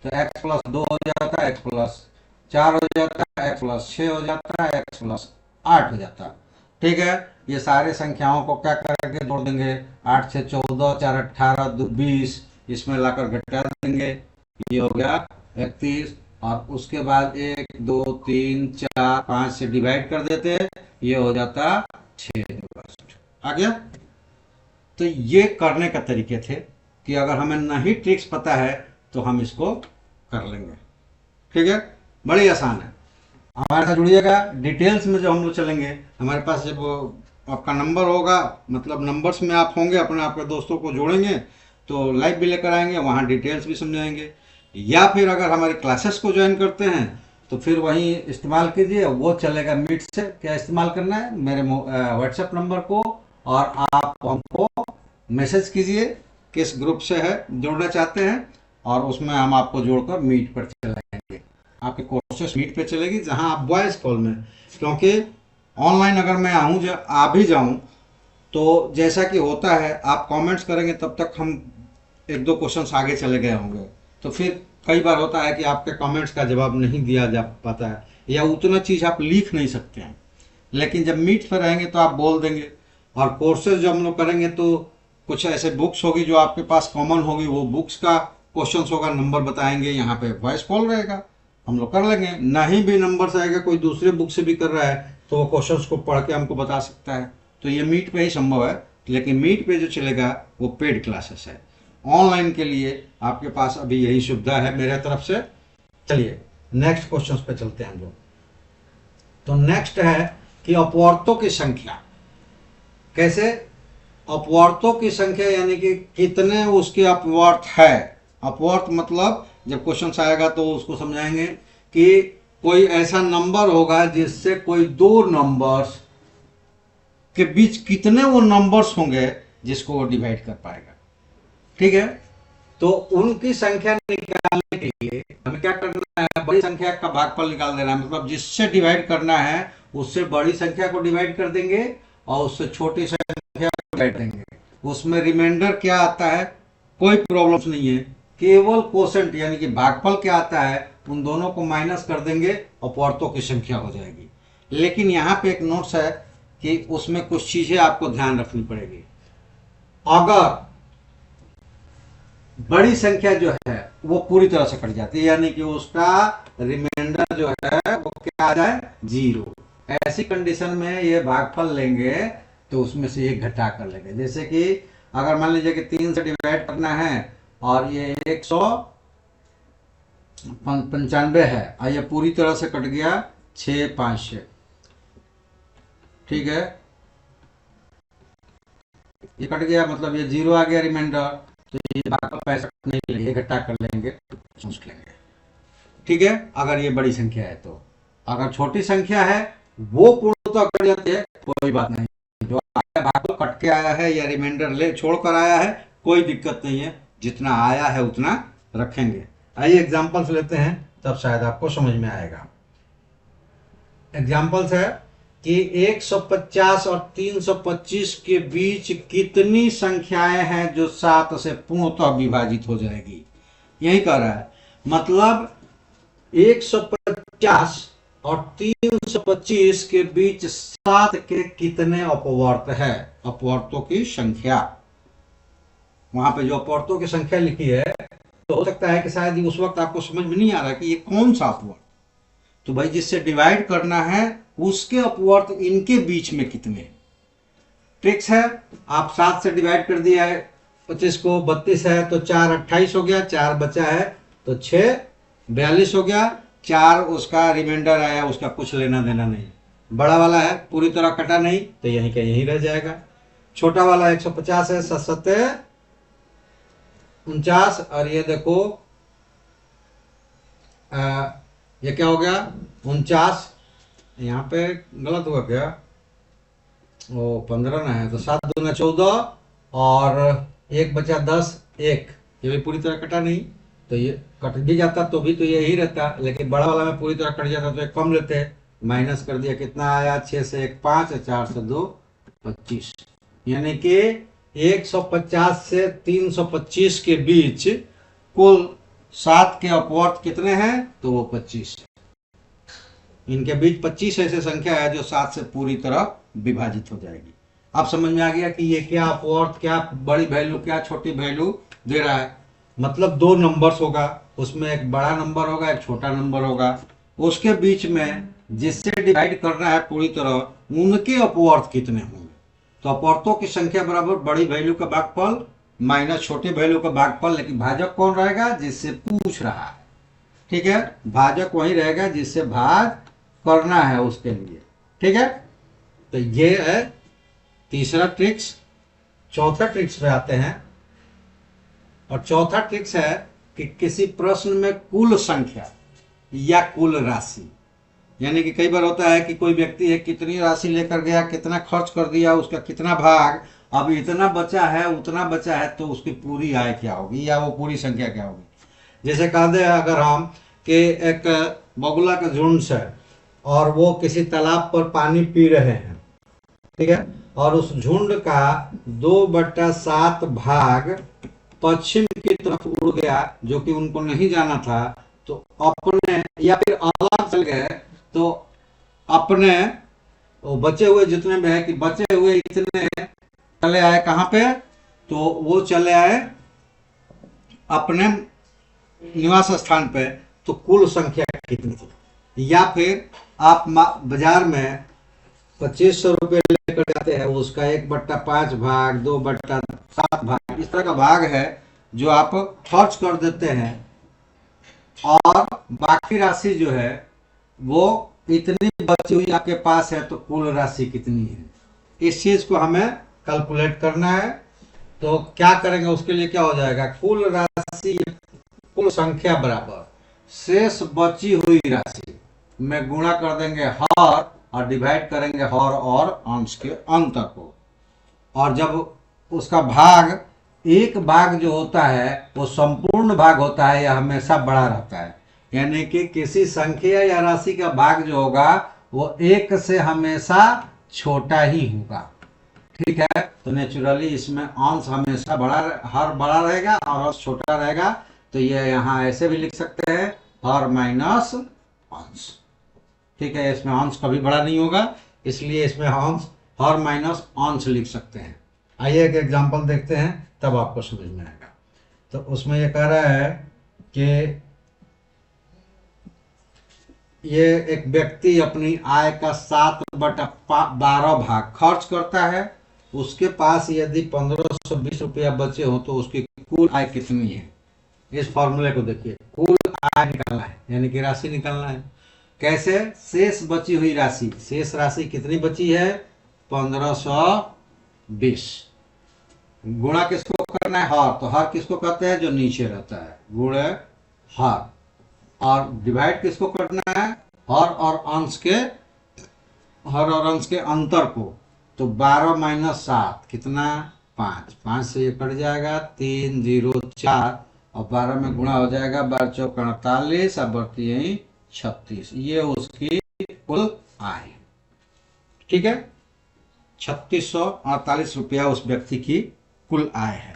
तो एक्स प्लस 2 हो जाता है, एक्स प्लस 4 हो जाता है, एक्स प्लस 6 हो जाता है, एक्स प्लस 8 हो जाता है। ठीक है, ये सारे संख्याओं को क्या करेंगे, जोड़ देंगे। 8 से 14, 4 18, 2 20, इसमें लाकर घटा देंगे, ये हो गया 31। और उसके बाद 1 2 3 4 5 से डिवाइड कर देते हैं, ये हो जाता 6। आ गया। तो ये करने का तरीके थे कि अगर हमें नहीं ट्रिक्स पता है तो हम इसको कर लेंगे। ठीक है, बड़ी आसान है। हमारे साथ जुड़िएगा, डिटेल्स में जो हम लोग चलेंगे। हमारे पास जब आपका नंबर होगा, मतलब नंबर्स में आप होंगे, अपने आपके दोस्तों को जोड़ेंगे तो लाइव भी लेकर आएंगे, वहाँ डिटेल्स भी समझाएंगे। या फिर अगर हमारी क्लासेस को ज्वाइन करते हैं तो फिर वही इस्तेमाल कीजिए, वो चलेगा। मीट से क्या इस्तेमाल करना है, मेरे व्हाट्सएप नंबर को, और आप हमको मैसेज कीजिए किस ग्रुप से है जुड़ना चाहते हैं, और उसमें हम आपको जोड़कर मीट पर चलाएंगे। आपके कोर्सेस मीट पे चलेगी, जहां आप वॉइस कॉल में, क्योंकि ऑनलाइन अगर मैं आऊँ आ भी जाऊँ तो जैसा कि होता है आप कमेंट्स करेंगे तब तक हम एक दो क्वेश्चंस आगे चले गए होंगे, तो फिर कई बार होता है कि आपके कमेंट्स का जवाब नहीं दिया जा पाता है या उतना चीज़ आप लिख नहीं सकते हैं। लेकिन जब मीट पर रहेंगे तो आप बोल देंगे। और कोर्सेज जो हम लोग करेंगे तो कुछ ऐसे बुक्स होगी जो आपके पास कॉमन होगी, वो बुक्स का क्वेश्चंस होगा, नंबर बताएंगे, यहाँ पे वॉइस कॉल रहेगा, हम लोग कर लेंगे। नहीं भी नंबर आएगा, कोई दूसरे बुक से भी कर रहा है तो वो क्वेश्चंस को पढ़ के हमको बता सकता है। तो ये मीट पे ही संभव है, लेकिन मीट पे जो चलेगा वो पेड क्लासेस है। ऑनलाइन के लिए आपके पास अभी यही सुविधा है मेरे तरफ से। चलिए नेक्स्ट क्वेश्चन पे चलते हैं हम लोग। तो नेक्स्ट है कि अपवर्तों की संख्या कैसे, अपवर्तों की संख्या यानी कि कितने उसके अपवर्त है। अपवर्त मतलब जब क्वेश्चन आएगा तो उसको समझाएंगे कि कोई ऐसा नंबर होगा जिससे कोई दो नंबर्स के बीच कितने वो नंबर्स होंगे जिसको वो डिवाइड कर पाएगा। ठीक है, तो उनकी संख्या निकालने के लिए हमें क्या करना है, बड़ी संख्या का भागफल निकाल देना है। मतलब जिससे डिवाइड करना है उससे बड़ी संख्या को डिवाइड कर देंगे और उससे छोटी संख्या को डिवाइड देंगे। उसमें रिमाइंडर क्या आता है कोई प्रॉब्लम नहीं है, केवल कोसेंट यानी कि भागफल क्या आता है उन दोनों को माइनस कर देंगे, अपवर्तों की संख्या हो जाएगी। लेकिन यहाँ पे एक नोट्स है कि उसमें कुछ चीजें आपको ध्यान रखनी पड़ेगी। अगर बड़ी संख्या जो है वो पूरी तरह से कट जाती है, यानी कि उसका रिमाइंडर जो है वो क्या आ जाए, 0, ऐसी कंडीशन में ये भागफल लेंगे तो उसमें से एक घटा कर लेंगे। जैसे कि अगर मान लीजिए कि 3 से डिवाइड करना है और ये 195 है और ये पूरी तरह से कट गया 6 5 से, ठीक है, ये कट गया मतलब ये 0 आ गया रिमाइंडर, तो ये भागफल पैसा नहीं लेंगे, घटा कर लेंगे, सोच लेंगे। ठीक है, अगर ये बड़ी संख्या है तो। अगर छोटी संख्या है वो पूर्णतः कट जाती है, कोई बात नहीं, जो भागफल कट के आया है या रिमाइंडर ले छोड़कर आया है कोई दिक्कत नहीं है, जितना आया है उतना रखेंगे। आइए एग्जांपल्स लेते हैं, तब शायद आपको समझ में आएगा। एग्जांपल्स है कि 150 और 325 के बीच कितनी संख्याएं हैं जो 7 से पूर्णतः विभाजित हो जाएगी, यही कह रहा है। मतलब 150 और 325 के बीच 7 के कितने अपवर्त है, अपवर्तों की संख्या। वहां पे जो अपवर्तों की संख्या लिखी है तो हो सकता है कि शायद उस वक्त आपको समझ में नहीं आ रहा कि ये कौन सा अपवर्त, तो भाई जिससे डिवाइड करना है उसके अपवर्त इनके बीच में कितने। ट्रिक्स है, आप 7 से डिवाइड कर दिया है 25 को, 32 है तो 4 28 हो गया, 4 बचा है तो 6 42 हो गया, 4 उसका रिमाइंडर आया, उसका कुछ लेना देना नहीं। बड़ा वाला है पूरी तरह कटा नहीं तो यहीं का यहीं रह जाएगा। छोटा वाला 150 है, 7 7 49 और ये देखो ये क्या हो गया 49, यहाँ पे गलत हुआ क्या, वो 15 ना है तो 7 दूना 14 और 1 बचा 10, 1 ये भी पूरी तरह कटा नहीं तो ये कट भी जाता तो भी तो यही रहता, लेकिन बड़ा वाला में पूरी तरह कट जाता तो एक कम लेते, माइनस कर दिया, कितना आया 6 से 1 5, 4 से 2 25, यानी कि 150 से 325 के बीच कुल 7 के अपवर्त कितने हैं तो वो 25। इनके बीच 25 ऐसे संख्या है जो 7 से पूरी तरह विभाजित हो जाएगी। अब समझ में आ गया कि ये क्या अपवर्त, क्या बड़ी वैल्यू क्या छोटी वैल्यू दे रहा है। मतलब 2 नंबर्स होगा, उसमें एक बड़ा नंबर होगा एक छोटा नंबर होगा, उसके बीच में जिससे डिवाइड करना है पूरी तरह उनके अपवर्त कितने होंगे। तो अपवर्तों की संख्या बराबर बड़ी वैल्यू का भागफल माइनस छोटी वैल्यू का भागफल, लेकिन भाजक कौन रहेगा जिससे पूछ रहा है। ठीक है, भाजक वही रहेगा जिससे भाग करना है उसके लिए। ठीक है, तो ये है तीसरा ट्रिक्स। चौथा ट्रिक्स पे आते हैं, और चौथा ट्रिक्स है कि किसी प्रश्न में कुल संख्या या कुल राशि, यानी कि कई बार होता है कि कोई व्यक्ति है कितनी राशि लेकर गया, कितना खर्च कर दिया, उसका कितना भाग, अब इतना बचा है उतना बचा है, तो उसकी पूरी आय क्या होगी या वो पूरी संख्या क्या होगी। जैसे कह दे अगर हम कि एक बगुला का झुंड है और वो किसी तालाब पर पानी पी रहे हैं, ठीक है, और उस झुंड का 2/7 भाग पश्चिम की तरफ उड़ गया जो कि उनको नहीं जाना था, तो अपने या फिर अलग चल गए, तो अपने वो बचे हुए जितने भी है कि बचे हुए इतने चले आए कहाँ पे, तो वो चले आए अपने निवास स्थान पे। तो कुल संख्या कितनी थी? या फिर आप बाजार में 2500 रुपये लेकर जाते हैं, उसका 1/5 भाग, 2/7 भाग, इस तरह का भाग है जो आप खर्च कर देते हैं, और बाकी राशि जो है वो इतनी बची हुई आपके पास है, तो कुल राशि कितनी है, इस चीज को हमें कैलकुलेट करना है। तो क्या करेंगे उसके लिए, क्या हो जाएगा, कुल राशि कुल संख्या बराबर शेष बची हुई राशि में गुणा कर देंगे हर, और डिवाइड करेंगे हर और अंश के अंतर को। और जब उसका भाग, एक भाग जो होता है वो संपूर्ण भाग होता है या हमेशा बड़ा रहता है, यानी कि किसी संख्या या राशि का भाग जो होगा वो एक से हमेशा छोटा ही होगा, ठीक है। तो नेचुरली इसमें अंश हमेशा हर बड़ा रहेगा और अंश छोटा रहेगा। तो ये यहाँ ऐसे भी लिख सकते हैं, हर माइनस अंश, ठीक है। इसमें अंश कभी बड़ा नहीं होगा, इसलिए इसमें अंश हर माइनस अंश लिख सकते हैं। आइए एक एग्जांपल देखते हैं, तब आपको समझ में आएगा। तो उसमें ये कह रहा है कि ये एक व्यक्ति अपनी आय का 7/12 भाग खर्च करता है, उसके पास यदि 1520 रुपया बचे हो तो उसकी कुल आय कितनी है। इस फॉर्मूले को देखिए, कुल आय निकालना है यानी कि राशि निकालना है। कैसे, शेष बची हुई राशि, शेष राशि कितनी बची है, 1520, गुणा किसको करना है, हर, तो हर किसको कहते हैं, जो नीचे रहता है, गुणे हर, और डिवाइड किसको करना है, हर और अंश के अंतर को। तो 12 माइनस 7 कितना, 5, 5 से ये कट जाएगा, 3 0 4, और 12 में गुणा हो जाएगा, 12 चौक 48, अब बढ़ती है 36। ये उसकी कुल आय, ठीक है। 3648 रुपया उस व्यक्ति की कुल आय है।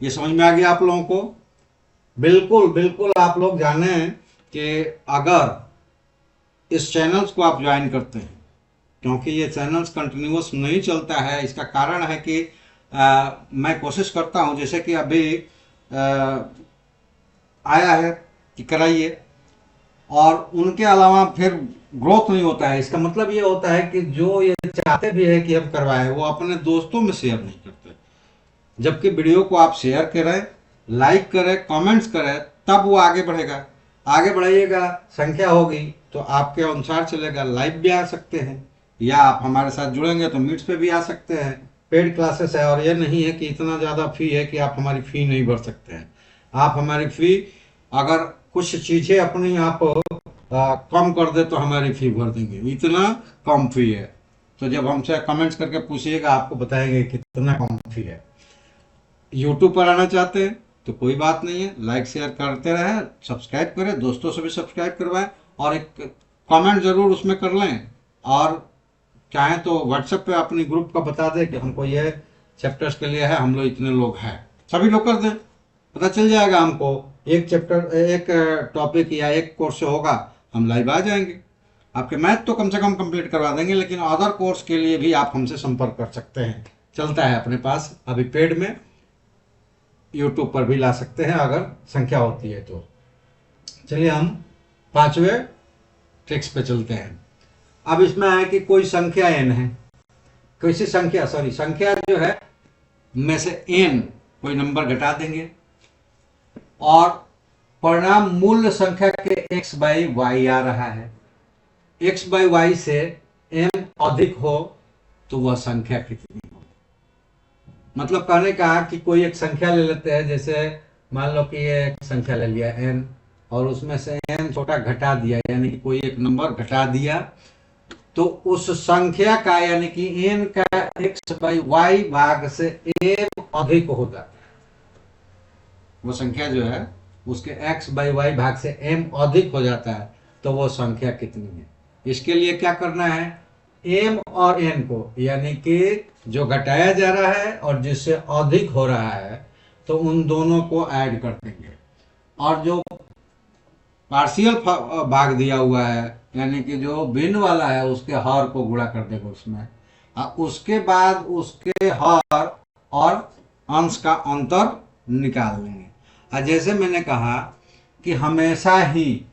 ये समझ में आ गया आप लोगों को? बिल्कुल बिल्कुल। आप लोग जाने कि अगर इस चैनल्स को आप ज्वाइन करते हैं, क्योंकि ये चैनल्स कंटिन्यूअस नहीं चलता है, इसका कारण है कि मैं कोशिश करता हूं, जैसे कि अभी आया है कि कराइए, और उनके अलावा फिर ग्रोथ नहीं होता है। इसका मतलब ये होता है कि जो ये चाहते भी है कि हम करवाएं, वो अपने दोस्तों में शेयर नहीं करते। जबकि वीडियो को आप शेयर करें, लाइक करें, कमेंट्स करें, तब वो आगे बढ़ेगा। आगे बढ़ाइएगा, संख्या होगी तो आपके अनुसार चलेगा। लाइव भी आ सकते हैं, या आप हमारे साथ जुड़ेंगे तो मीट्स पे भी आ सकते हैं। पेड क्लासेस है, और ये नहीं है कि इतना ज़्यादा फी है कि आप हमारी फ़ी नहीं भर सकते हैं। आप हमारी फ़ी अगर कुछ चीज़ें अपनी आप कम कर दे तो हमारी फ़ी भर देंगे, इतना कम फी है। तो जब हमसे कमेंट्स करके पूछिएगा, आपको बताएंगे कितना कम फी है। यूट्यूब पर आना चाहते हैं तो कोई बात नहीं है, लाइक शेयर करते रहें, सब्सक्राइब करें, दोस्तों से भी सब्सक्राइब करवाएं, और एक कमेंट ज़रूर उसमें कर लें। और चाहें तो व्हाट्सएप पे अपनी ग्रुप का बता दें कि हमको ये चैप्टर्स के लिए है, हम लोग इतने लोग हैं, सभी लोग कर दें, पता चल जाएगा हमको। एक चैप्टर, एक टॉपिक या एक कोर्स से होगा, हम लाइव आ जाएंगे। आपके मैथ तो कम से कम कंप्लीट करवा देंगे, लेकिन अदर कोर्स के लिए भी आप हमसे संपर्क कर सकते हैं, चलता है अपने पास अभी पेड में। यूट्यूब पर भी ला सकते हैं अगर संख्या होती है तो। चलिए हम 5वें ट्रिक्स पे चलते हैं। अब इसमें है कि कोई संख्या n है, किसी संख्या जो है में से n कोई नंबर घटा देंगे, और परिणाम मूल्य संख्या के x बाई वाई आ रहा है। x बाई वाई से n अधिक हो तो वह संख्या कितनी हो। मतलब कहने का कि कोई एक संख्या ले लेते हैं, जैसे मान लो कि ये एक संख्या ले लिया n, और उसमें से n छोटा घटा दिया, यानी कि कोई एक नंबर घटा दिया, तो उस संख्या का यानी कि n का x बाई वाई भाग से n अधिक हो जाता है। वो संख्या जो है उसके x बाई वाई भाग से m अधिक हो जाता है तो वो संख्या कितनी है। इसके लिए क्या करना है, m और n को यानी कि जो घटाया जा रहा है और जिससे अधिक हो रहा है तो उन दोनों को ऐड कर देंगे, और जो पार्शियल भाग दिया हुआ है यानी कि जो भिन्न वाला है उसके हर को गुणा कर देगा उसमें, उसके बाद उसके हर और अंश का अंतर निकाल लेंगे। और जैसे मैंने कहा कि हमेशा ही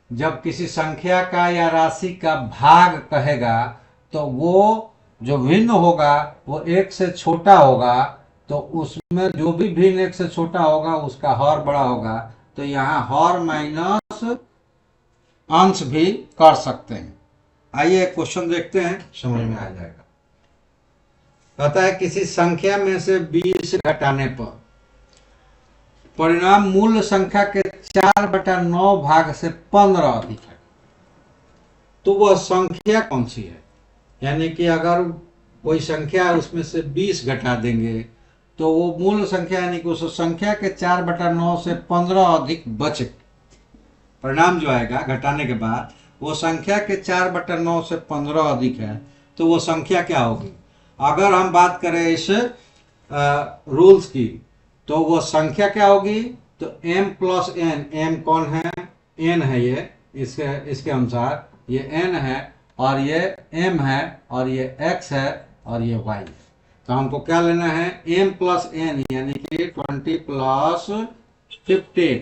जब किसी संख्या का या राशि का भाग कहेगा तो वो जो भिन्न होगा वो एक से छोटा होगा, तो उसमें जो भी भिन्न एक से छोटा होगा उसका हर बड़ा होगा, तो यहाँ हर माइनस अंश भी कर सकते हैं। आइए एक क्वेश्चन देखते हैं, समझ में आ जाएगा। कहता है किसी संख्या में से 20 घटाने पर परिणाम मूल संख्या के 4/9 भाग से 15 अधिक है, तो वह संख्या कौन सी है। यानी कि अगर कोई संख्या है उसमें से 20 घटा देंगे तो वो मूल संख्या यानी कि उस संख्या के 4/9 से 15 अधिक बचे, परिणाम जो आएगा घटाने के बाद वो संख्या के 4/9 से 15 अधिक है, तो वो संख्या क्या होगी। अगर हम बात करें इस रूल्स की तो वो संख्या क्या होगी, तो m प्लस n, m कौन है, n है, ये इसके अनुसार ये n है और ये m है और ये x है और ये y है। तो हमको क्या लेना है, m प्लस n यानी कि 20 प्लस 15,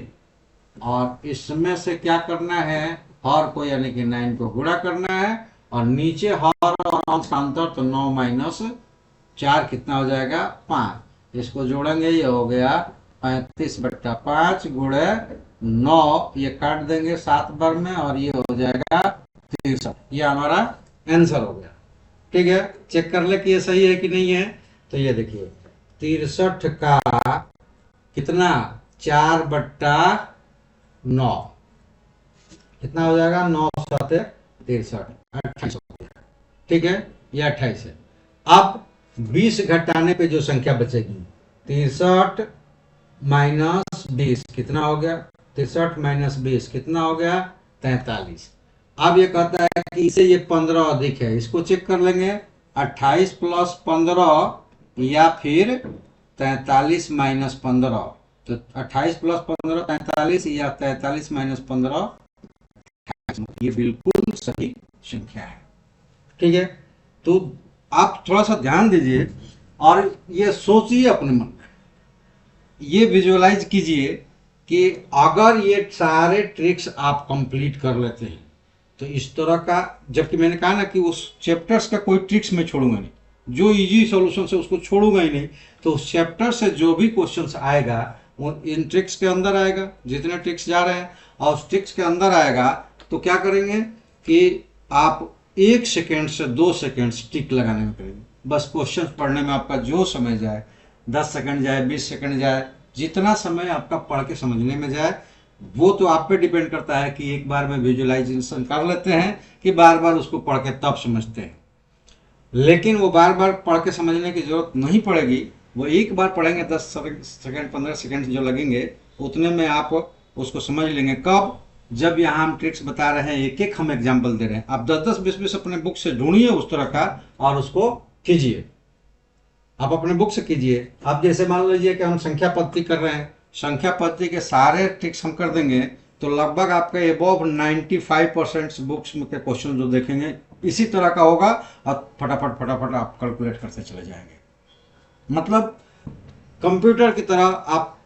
और इसमें से क्या करना है, हर को यानी कि 9 को गुणा करना है, और नीचे हर और अंश का अंतर तो 9 माइनस 4 कितना हो जाएगा, 5। इसको जोड़ेंगे, ये हो गया 35/5 गुणे 9, ये काट देंगे 7 बार में और ये हो जाएगा 63। ये हमारा आंसर हो गया। ठीक है, चेक कर ले कि ये सही है कि नहीं है। तो ये देखिए 63 का कितना 4/9 कितना हो जाएगा, 9 7 63, 28 हो गया। ठीक है, ये 28 है। अब 20 घटाने पे जो संख्या बचेगी 63 माइनस 20 कितना हो गया, 63 माइनस 20 कितना हो गया, 43। अब ये कहता है कि इसे ये 15 अधिक है, इसको चेक कर लेंगे, 28 प्लस 15 या फिर 43 माइनस 15, तो 28 प्लस 15 43 या 43 माइनस 15, ये बिल्कुल सही संख्या है। ठीक है, तो आप थोड़ा सा ध्यान दीजिए और ये सोचिए अपने मन में, ये विजुअलाइज कीजिए कि अगर ये सारे ट्रिक्स आप कंप्लीट कर लेते हैं तो इस तरह का, जबकि मैंने कहा ना कि उस चैप्टर्स का कोई ट्रिक्स मैं छोड़ूंगा नहीं, जो इजी सॉल्यूशन है उसको छोड़ूंगा ही नहीं, तो उस चैप्टर से जो भी क्वेश्चंस आएगा वो इन ट्रिक्स के अंदर आएगा, जितने ट्रिक्स जा रहे हैं, और उस ट्रिक्स के अंदर आएगा तो क्या करेंगे कि आप 1 सेकेंड से 2 सेकेंड टिक लगाने में करेंगे। बस क्वेश्चन पढ़ने में आपका जो समय जाए, 10 सेकंड जाए, 20 सेकंड जाए, जितना समय आपका पढ़ के समझने में जाए, वो तो आप पे डिपेंड करता है कि एक बार में विजुअलाइजेशन कर लेते हैं कि बार बार उसको पढ़ के तब समझते हैं। लेकिन वो बार बार पढ़ के समझने की जरूरत नहीं पड़ेगी, वो एक बार पढ़ेंगे 10 सेकंड 15 सेकंड जो लगेंगे उतने में आप उसको समझ लेंगे। कब, जब यहाँ हम ट्रिक्स बता रहे हैं, एक एक हम एग्जाम्पल दे रहे हैं, आप 10-10 20-20 अपने बुक से ढूंढिए उस तरह का और उसको कीजिए, आप अपने बुक से कीजिए। आप जैसे मान लीजिए कि हम संख्या पद्धति कर रहे हैं, संख्या पद्धति के सारे ट्रिक्स हम कर देंगे तो लगभग आपके एबव 95% बुक्स के क्वेश्चन जो देखेंगे इसी तरह का होगा, और फटाफट फटाफट आप कैलकुलेट करते चले जाएंगे। मतलब कंप्यूटर की तरह आप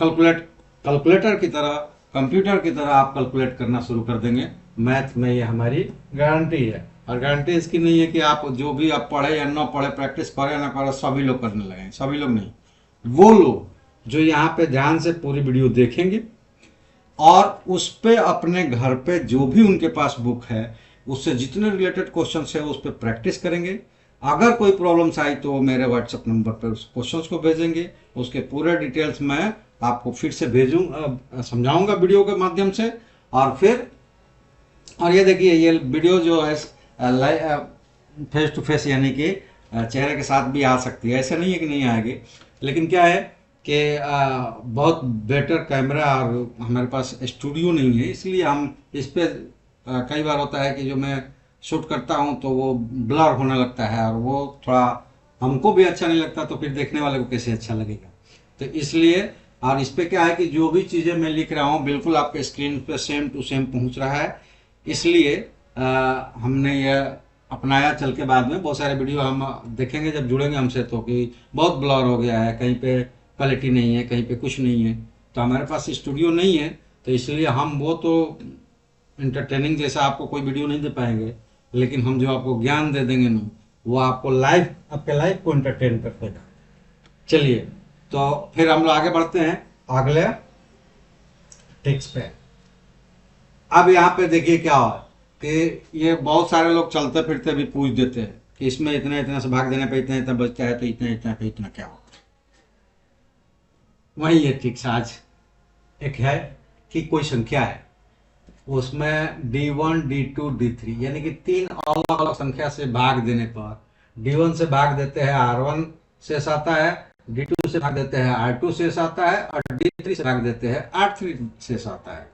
कैलकुलेटर की तरह, कंप्यूटर की तरह आप कैलकुलेट करना शुरू कर देंगे। मैथ में ये हमारी गारंटी है, और गारंटी इसकी नहीं है कि आप जो भी आप पढ़े या ना पढ़े, प्रैक्टिस करें या ना करें, सभी लोग करने लगेंगे। सभी लोग नहीं, वो लोग जो यहाँ पे ध्यान से पूरी वीडियो देखेंगे और उस पे अपने घर पे जो भी उनके पास बुक है उससे जितने रिलेटेड क्वेश्चन है उस पर प्रैक्टिस करेंगे। अगर कोई प्रॉब्लम्स आई तो मेरे व्हाट्सएप नंबर पर उस क्वेश्चंस को भेजेंगे, उसके पूरे डिटेल्स मैं आपको फिर से समझाऊंगा वीडियो के माध्यम से। और ये देखिए, ये वीडियो जो है फेस टू फेस यानी कि चेहरे के साथ भी आ सकती है, ऐसा नहीं है कि नहीं आएगी। लेकिन क्या है कि बहुत बेटर कैमरा और हमारे पास स्टूडियो नहीं है, इसलिए हम इस पे कई बार होता है कि जो मैं शूट करता हूँ तो वो ब्लर होने लगता है और वो थोड़ा हमको भी अच्छा नहीं लगता, तो फिर देखने वाले को कैसे अच्छा लगेगा। तो इसलिए, और इस पे क्या है कि जो भी चीज़ें मैं लिख रहा हूँ बिल्कुल आपके स्क्रीन पे सेम टू सेम पहुँच रहा है। इसलिए हमने यह अपनाया। चल के बाद में बहुत सारे वीडियो हम देखेंगे जब जुड़ेंगे हमसे, तो कि बहुत ब्लर हो गया है, कहीं पे क्वालिटी नहीं है, कहीं पे कुछ नहीं है। तो हमारे पास स्टूडियो नहीं है, तो इसलिए हम वो तो इंटरटेनिंग जैसा आपको कोई वीडियो नहीं दे पाएंगे, लेकिन हम जो आपको ज्ञान दे देंगे ना, वो आपको लाइफ, आपके लाइफ को एंटरटेन कर देगा। चलिए, तो फिर हम लोग आगे बढ़ते हैं अगले टिप्स पे। अब यहाँ पे देखिए क्या हो कि ये बहुत सारे लोग चलते फिरते भी पूछ देते हैं कि इसमें इतना इतना से भाग देने पे इतना इतना बचता है, तो इतना इतना पे इतना क्या होता है। वही ये ट्रिक्स आज एक है कि कोई संख्या है, उसमें D1 D2 D3 यानी कि तीन अलग अलग संख्या से भाग देने पर D1 से भाग देते हैं R1 शेष आता है, D2 से भाग देते हैं R2 शेष आता है, और D3 से भाग देते हैं R3 शेष आता है।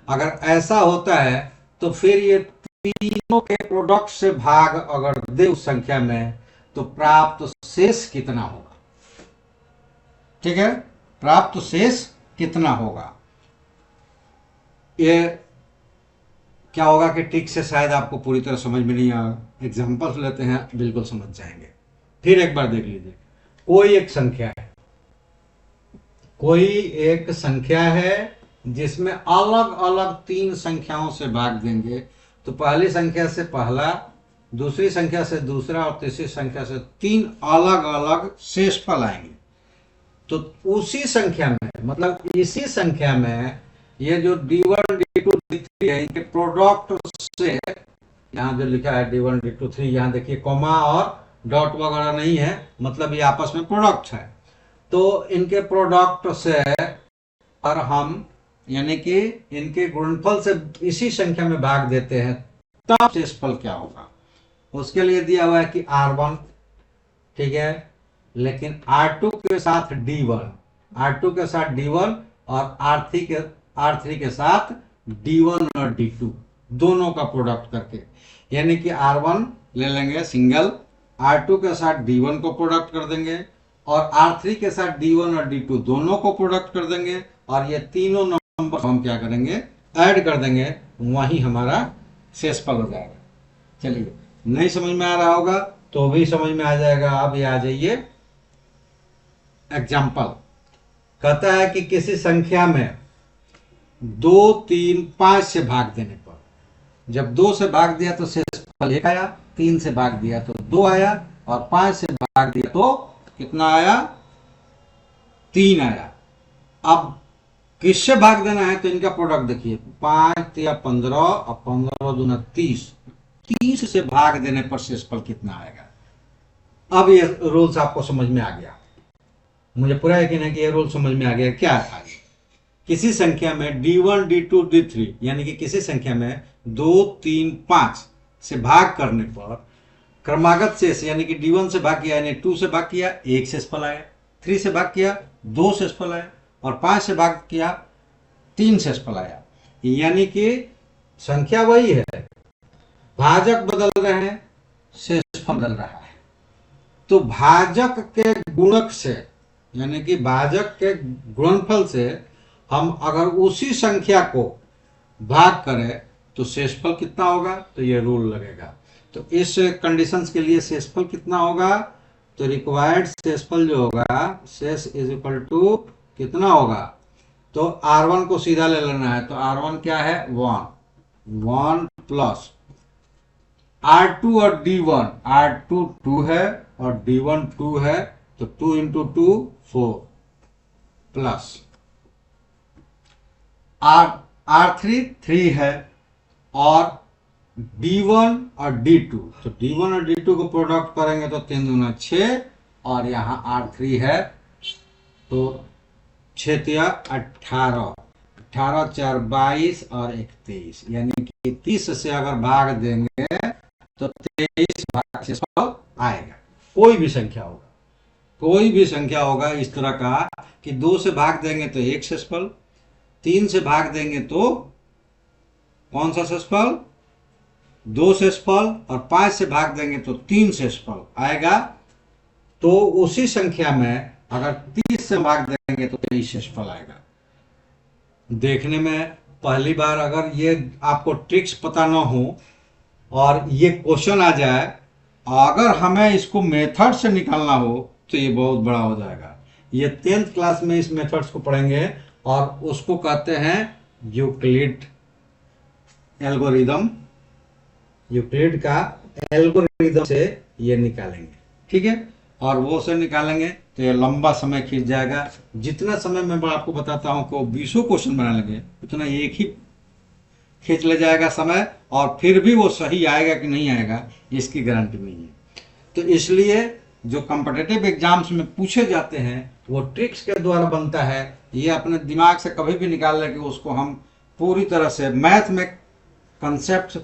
अगर ऐसा होता है तो फिर ये तीनों के प्रोडक्ट से भाग अगर दे उस संख्या में, तो प्राप्त शेष कितना होगा। ठीक है, प्राप्त शेष कितना होगा। ये क्या होगा कि ट्रिक से शायद आपको पूरी तरह समझ में नहीं आएगा, एग्जाम्पल्स लेते हैं बिल्कुल समझ जाएंगे। फिर एक बार देख लीजिए, कोई एक संख्या है, कोई एक संख्या है जिसमें अलग अलग तीन संख्याओं से भाग देंगे, तो पहली संख्या से पहला, दूसरी संख्या से दूसरा और तीसरी संख्या से तीन अलग अलग शेषफल आएंगे। तो उसी संख्या में, मतलब इसी संख्या में ये जो D1 D2 D3 है, इनके प्रोडक्ट से, यहाँ जो लिखा है D1 D2 3, यहाँ देखिए कॉमा और डॉट वगैरह नहीं है, मतलब ये आपस में प्रोडक्ट है। तो इनके प्रोडक्ट से और हम यानी कि इनके गुणनफल से इसी संख्या में भाग देते हैं, तब शेषफल क्या होगा। उसके लिए दिया हुआ है कि R1, ठीक है, लेकिन R2 के साथ D1, R2 के साथ D1 और R3 के साथ D1 और D2 दोनों का प्रोडक्ट करके, यानी कि R1 ले लेंगे सिंगल, R2 के साथ D1 को प्रोडक्ट कर देंगे और R3 के साथ D1 और D2 दोनों को प्रोडक्ट कर देंगे, और ये तीनों नंबर हम क्या करेंगे, ऐड कर देंगे, वही हमारा शेषफल हो जाएगा। चलिए, नहीं समझ में आ रहा होगा तो भी समझ में आ जाएगा। अब ये आ जाइए एग्जाम्पल। कहता है कि किसी संख्या में 2 3 5 से भाग देने पर, जब 2 से भाग दिया तो शेषफल 1 आया, 3 से भाग दिया तो 2 आया, और 5 से भाग दिया तो कितना आया, 3 आया। अब किससे भाग देना है, तो इनका प्रोडक्ट देखिए, 5 या 15 और 15 दूना 30, 30 से भाग देने पर शेषफल कितना आएगा। अब ये रूल्स आपको समझ में आ गया, मुझे पूरा यकीन है कि ये रूल समझ में आ गया। क्या था, किसी संख्या में D1 D2 D3 यानी कि किसी संख्या में 2 3 5 से भाग करने पर क्रमागत शेष, यानी कि D1 से भाग किया यानी 2 से भाग किया 1 शेषफल आया, 3 से भाग किया 2 शेषफल आया, और 5 से भाग किया 3 शेषफल आया। यानी कि संख्या वही है, भाजक बदल रहे हैं, शेषफल बदल रहा है। तो भाजक के गुणक से, यानी कि भाजक के गुणनफल से हम अगर उसी संख्या को भाग करें तो शेषफल कितना होगा, तो ये रूल लगेगा। तो इस कंडीशंस के लिए शेषफल कितना होगा, तो रिक्वायर्ड शेषफल जो होगा, शेष इज इक्वल टू कितना होगा, तो R1 को सीधा ले लेना है, तो R1 क्या है, 1 प्लस R2 और D1, R2 2 है और D1 2 है, तो 2 इंटू 2 4 प्लस R3 3 है, और D1 और D2, तो D1 और D2 को प्रोडक्ट करेंगे तो 3 दूना 6, और यहाँ R3 है, तो 6 तिया 18, 18 4 22 और 31, यानी कि 30 से अगर भाग देंगे तो 23 भाग शेषफल आएगा, कोई भी संख्या होगा। कोई भी संख्या होगा इस तरह का कि 2 से भाग देंगे तो 1 शेषफल, 3 से भाग देंगे तो कौन सा शेषफल, 2 शेषफल, और 5 से भाग देंगे तो 3 शेषफल आएगा। तो उसी संख्या में अगर 30 से भाग देंगे तो 23 शेषफल आएगा। देखने में पहली बार अगर ये आपको ट्रिक्स पता ना हो और ये क्वेश्चन आ जाए, अगर हमें इसको मेथड से निकालना हो तो ये बहुत बड़ा हो जाएगा। ये 10th क्लास में इस मेथड्स को पढ़ेंगे और उसको कहते हैं यूक्लिड एल्गोरिदम। यूक्लिड का एल्गोरिदम से ये निकालेंगे, ठीक है। और वो से निकालेंगे तो ये लंबा समय खींच जाएगा। जितना समय मैं आपको बताता हूँ कि वो 20 क्वेश्चन बना लेंगे, उतना एक ही खींच ले जाएगा समय, और फिर भी वो सही आएगा कि नहीं आएगा इसकी गारंटी नहीं है। तो इसलिए जो कॉम्पिटिटिव एग्जाम्स में पूछे जाते हैं वो ट्रिक्स के द्वारा बनता है। ये अपने दिमाग से कभी भी निकाल लें कि उसको हम पूरी तरह से मैथ में कंसेप्ट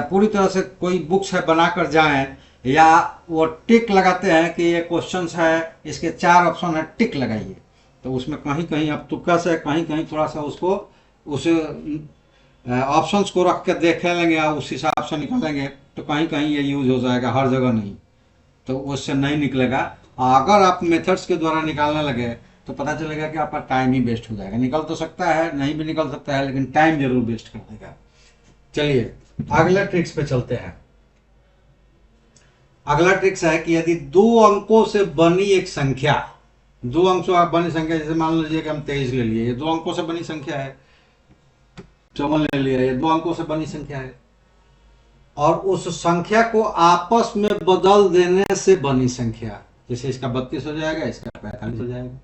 पूरी तरह से कोई बुक्स है बनाकर जाएं, या वो टिक लगाते हैं कि ये क्वेश्चंस है, इसके 4 ऑप्शन है, टिक लगाइए। तो उसमें कहीं कहीं अब तुक्का से, कहीं कहीं थोड़ा सा उसको उस ऑप्शंस को रख के देख लेंगे और उस हिसाब से निकालेंगे, तो कहीं कहीं ये यूज हो जाएगा, हर जगह नहीं, तो उससे नहीं निकलेगा। अगर आप मेथड्स के द्वारा निकालने लगे तो पता चलेगा कि आपका टाइम ही वेस्ट हो जाएगा। निकल तो सकता है, नहीं भी निकल सकता है, लेकिन टाइम जरूर वेस्ट कर देगा। चलिए अगला ट्रिक्स पे चलते हैं। अगला ट्रिक्स है कि यदि 2 अंकों से बनी एक संख्या, 2 अंकों से बनी संख्या, जैसे मान लीजिए कि हम 23 ले लिए, ये 2 अंकों से बनी संख्या है। 54 ले लिया, ये 2 अंकों से बनी संख्या है, और उस संख्या को आपस में बदल देने से बनी संख्या, जैसे इसका 32 हो जाएगा, इसका 45 हो जाएगा,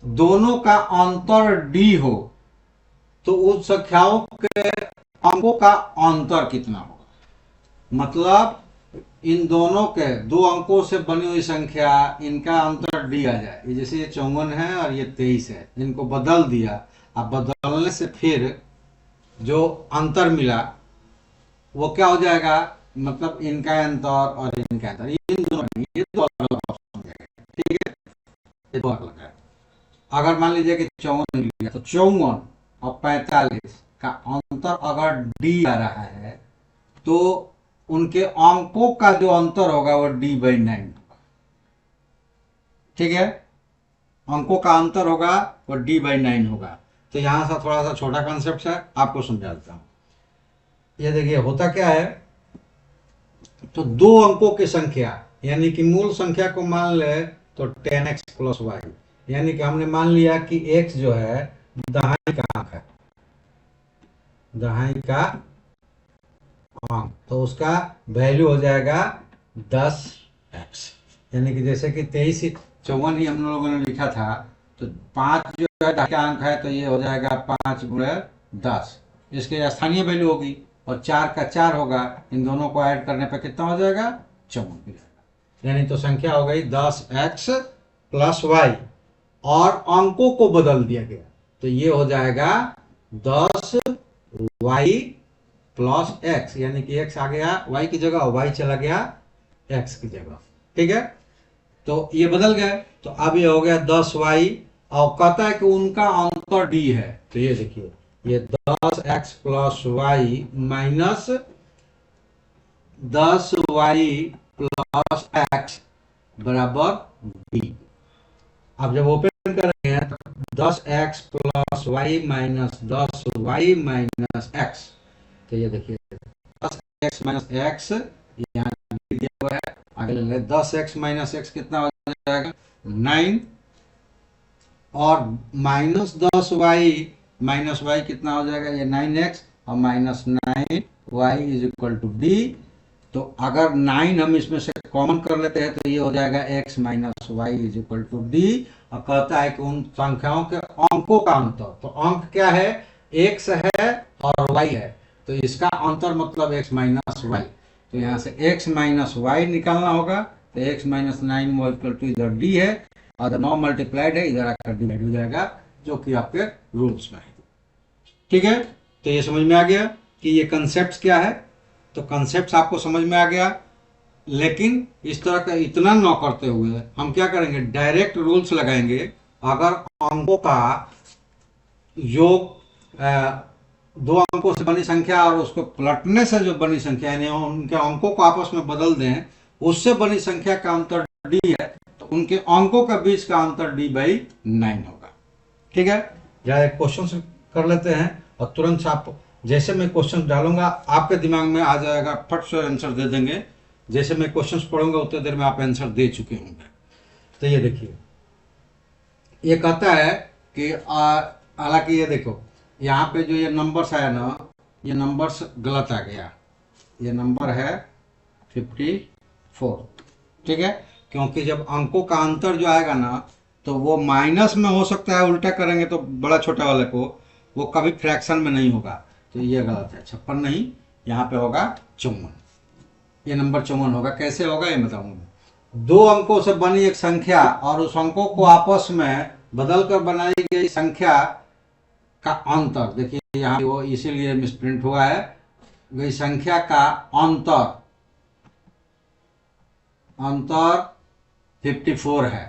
दोनों का अंतर d हो, तो उस संख्याओं के अंकों का अंतर कितना होगा। मतलब इन दोनों के 2 अंकों से बनी हुई संख्या, इनका अंतर d आ जाए। ये जैसे ये 54 है और ये 23 है, इनको बदल दिया। अब बदलने से फिर जो अंतर मिला वो क्या हो जाएगा, मतलब इनका अंतर और इनका अंतर, इन दोनों ये 2 अलग ऑप्शन हो जाएगा, ठीक है, ये 2 अलग है। अगर मान लीजिए कि 54 लिया तो 54 और 45 का अंतर अगर d आ रहा है तो उनके अंकों का जो अंतर होगा वो d/9 होगा, ठीक है। अंकों का अंतर होगा वो d/9 होगा। तो यहां से थोड़ा सा छोटा कॉन्सेप्ट है, आपको समझा देता हूं। ये देखिए होता क्या है, तो 2 अंकों की संख्या, यानी कि मूल संख्या को मान ले तो 10x + y, यानी कि हमने मान लिया कि x जो है दहाई का अंक है, दहाई का अंक, तो उसका वैल्यू हो जाएगा 10x। यानी कि जैसे कि 23 54 ही हम लोगों ने लिखा था, तो 5 जो है दहाई का अंक है, तो ये हो जाएगा 5 × 10, इसके स्थानीय वैल्यू होगी, और 4 का 4 होगा, इन दोनों को ऐड करने पर कितना हो जाएगा, 54 हो जाएगा। यानी तो संख्या हो गई 10x + y, और अंकों को बदल दिया गया, तो ये हो जाएगा 10y + x, यानी कि x आ गया y की जगह और y चला गया x की जगह, ठीक है। तो ये बदल गए, तो अब ये हो गया 10y, और कहता है कि उनका अंतर d है, तो ये देखिए ये 10x + y minus 10y + x बराबर d। अब जब ओपन करेंगे तो 10x + y minus 10y minus x, तो ये देखिए 10x - x यहाँ दिया हुआ है, आगे ले 10x - x कितना हो जाएगा 9, और -10y माइनस y कितना हो जाएगा, ये 9x, और -9y = d। तो अगर 9 हम इसमें से कॉमन कर लेते हैं तो ये हो जाएगा x - y = d। और कहता है कि उन संख्याओं के अंकों का अंतर, तो अंक क्या है, x है और y है, तो इसका अंतर मतलब x - y, तो यहाँ से x - y निकालना होगा, तो x - 9 = इधर d है, और 9 मल्टीप्लाइड है, इधर आकर डिवाइड हो जाएगा, जो कि आपके रूल्स में है, ठीक है। तो ये समझ में आ गया कि ये कंसेप्ट क्या है। तो कंसेप्ट आपको समझ में आ गया। लेकिन इस तरह का इतना न करते हुए हम क्या करेंगे, डायरेक्ट रूल्स लगाएंगे। अगर अंकों का योग दो अंकों से बनी संख्या और उसको पलटने से जो बनी संख्या यानी उनके अंकों को आपस में बदल दें, उससे बनी संख्या का अंतर डी है, तो उनके अंकों का बीच का अंतर डी बाई 9 होगा। ठीक है, जरा एक क्वेश्चन कर लेते हैं और तुरंत से आप, जैसे मैं क्वेश्चन डालूंगा आपके दिमाग में आ जाएगा, फट से आंसर दे देंगे। जैसे मैं क्वेश्चन पढ़ूंगा उतनी देर में आप आंसर दे चुके होंगे। तो ये देखिए, ये कहता है कि हालांकि ये देखो यहाँ पे जो ये नंबर्स आया ना, ये नंबर्स गलत आ गया। ये नंबर है 54। ठीक है, क्योंकि जब अंकों का अंतर जो आएगा ना, तो वो माइनस में हो सकता है, उल्टा करेंगे तो बड़ा छोटा वाले को, वो कभी फ्रैक्शन में नहीं होगा। तो ये गलत है, 56 नहीं, यहाँ पे होगा 54। ये नंबर 54 होगा। कैसे होगा ये बताऊंगा। दो अंकों से बनी एक संख्या और उस अंकों को आपस में बदलकर बनाई गई संख्या का अंतर, देखिए यहाँ वो इसीलिए मिसप्रिंट हुआ है, गई संख्या का अंतर 54 है।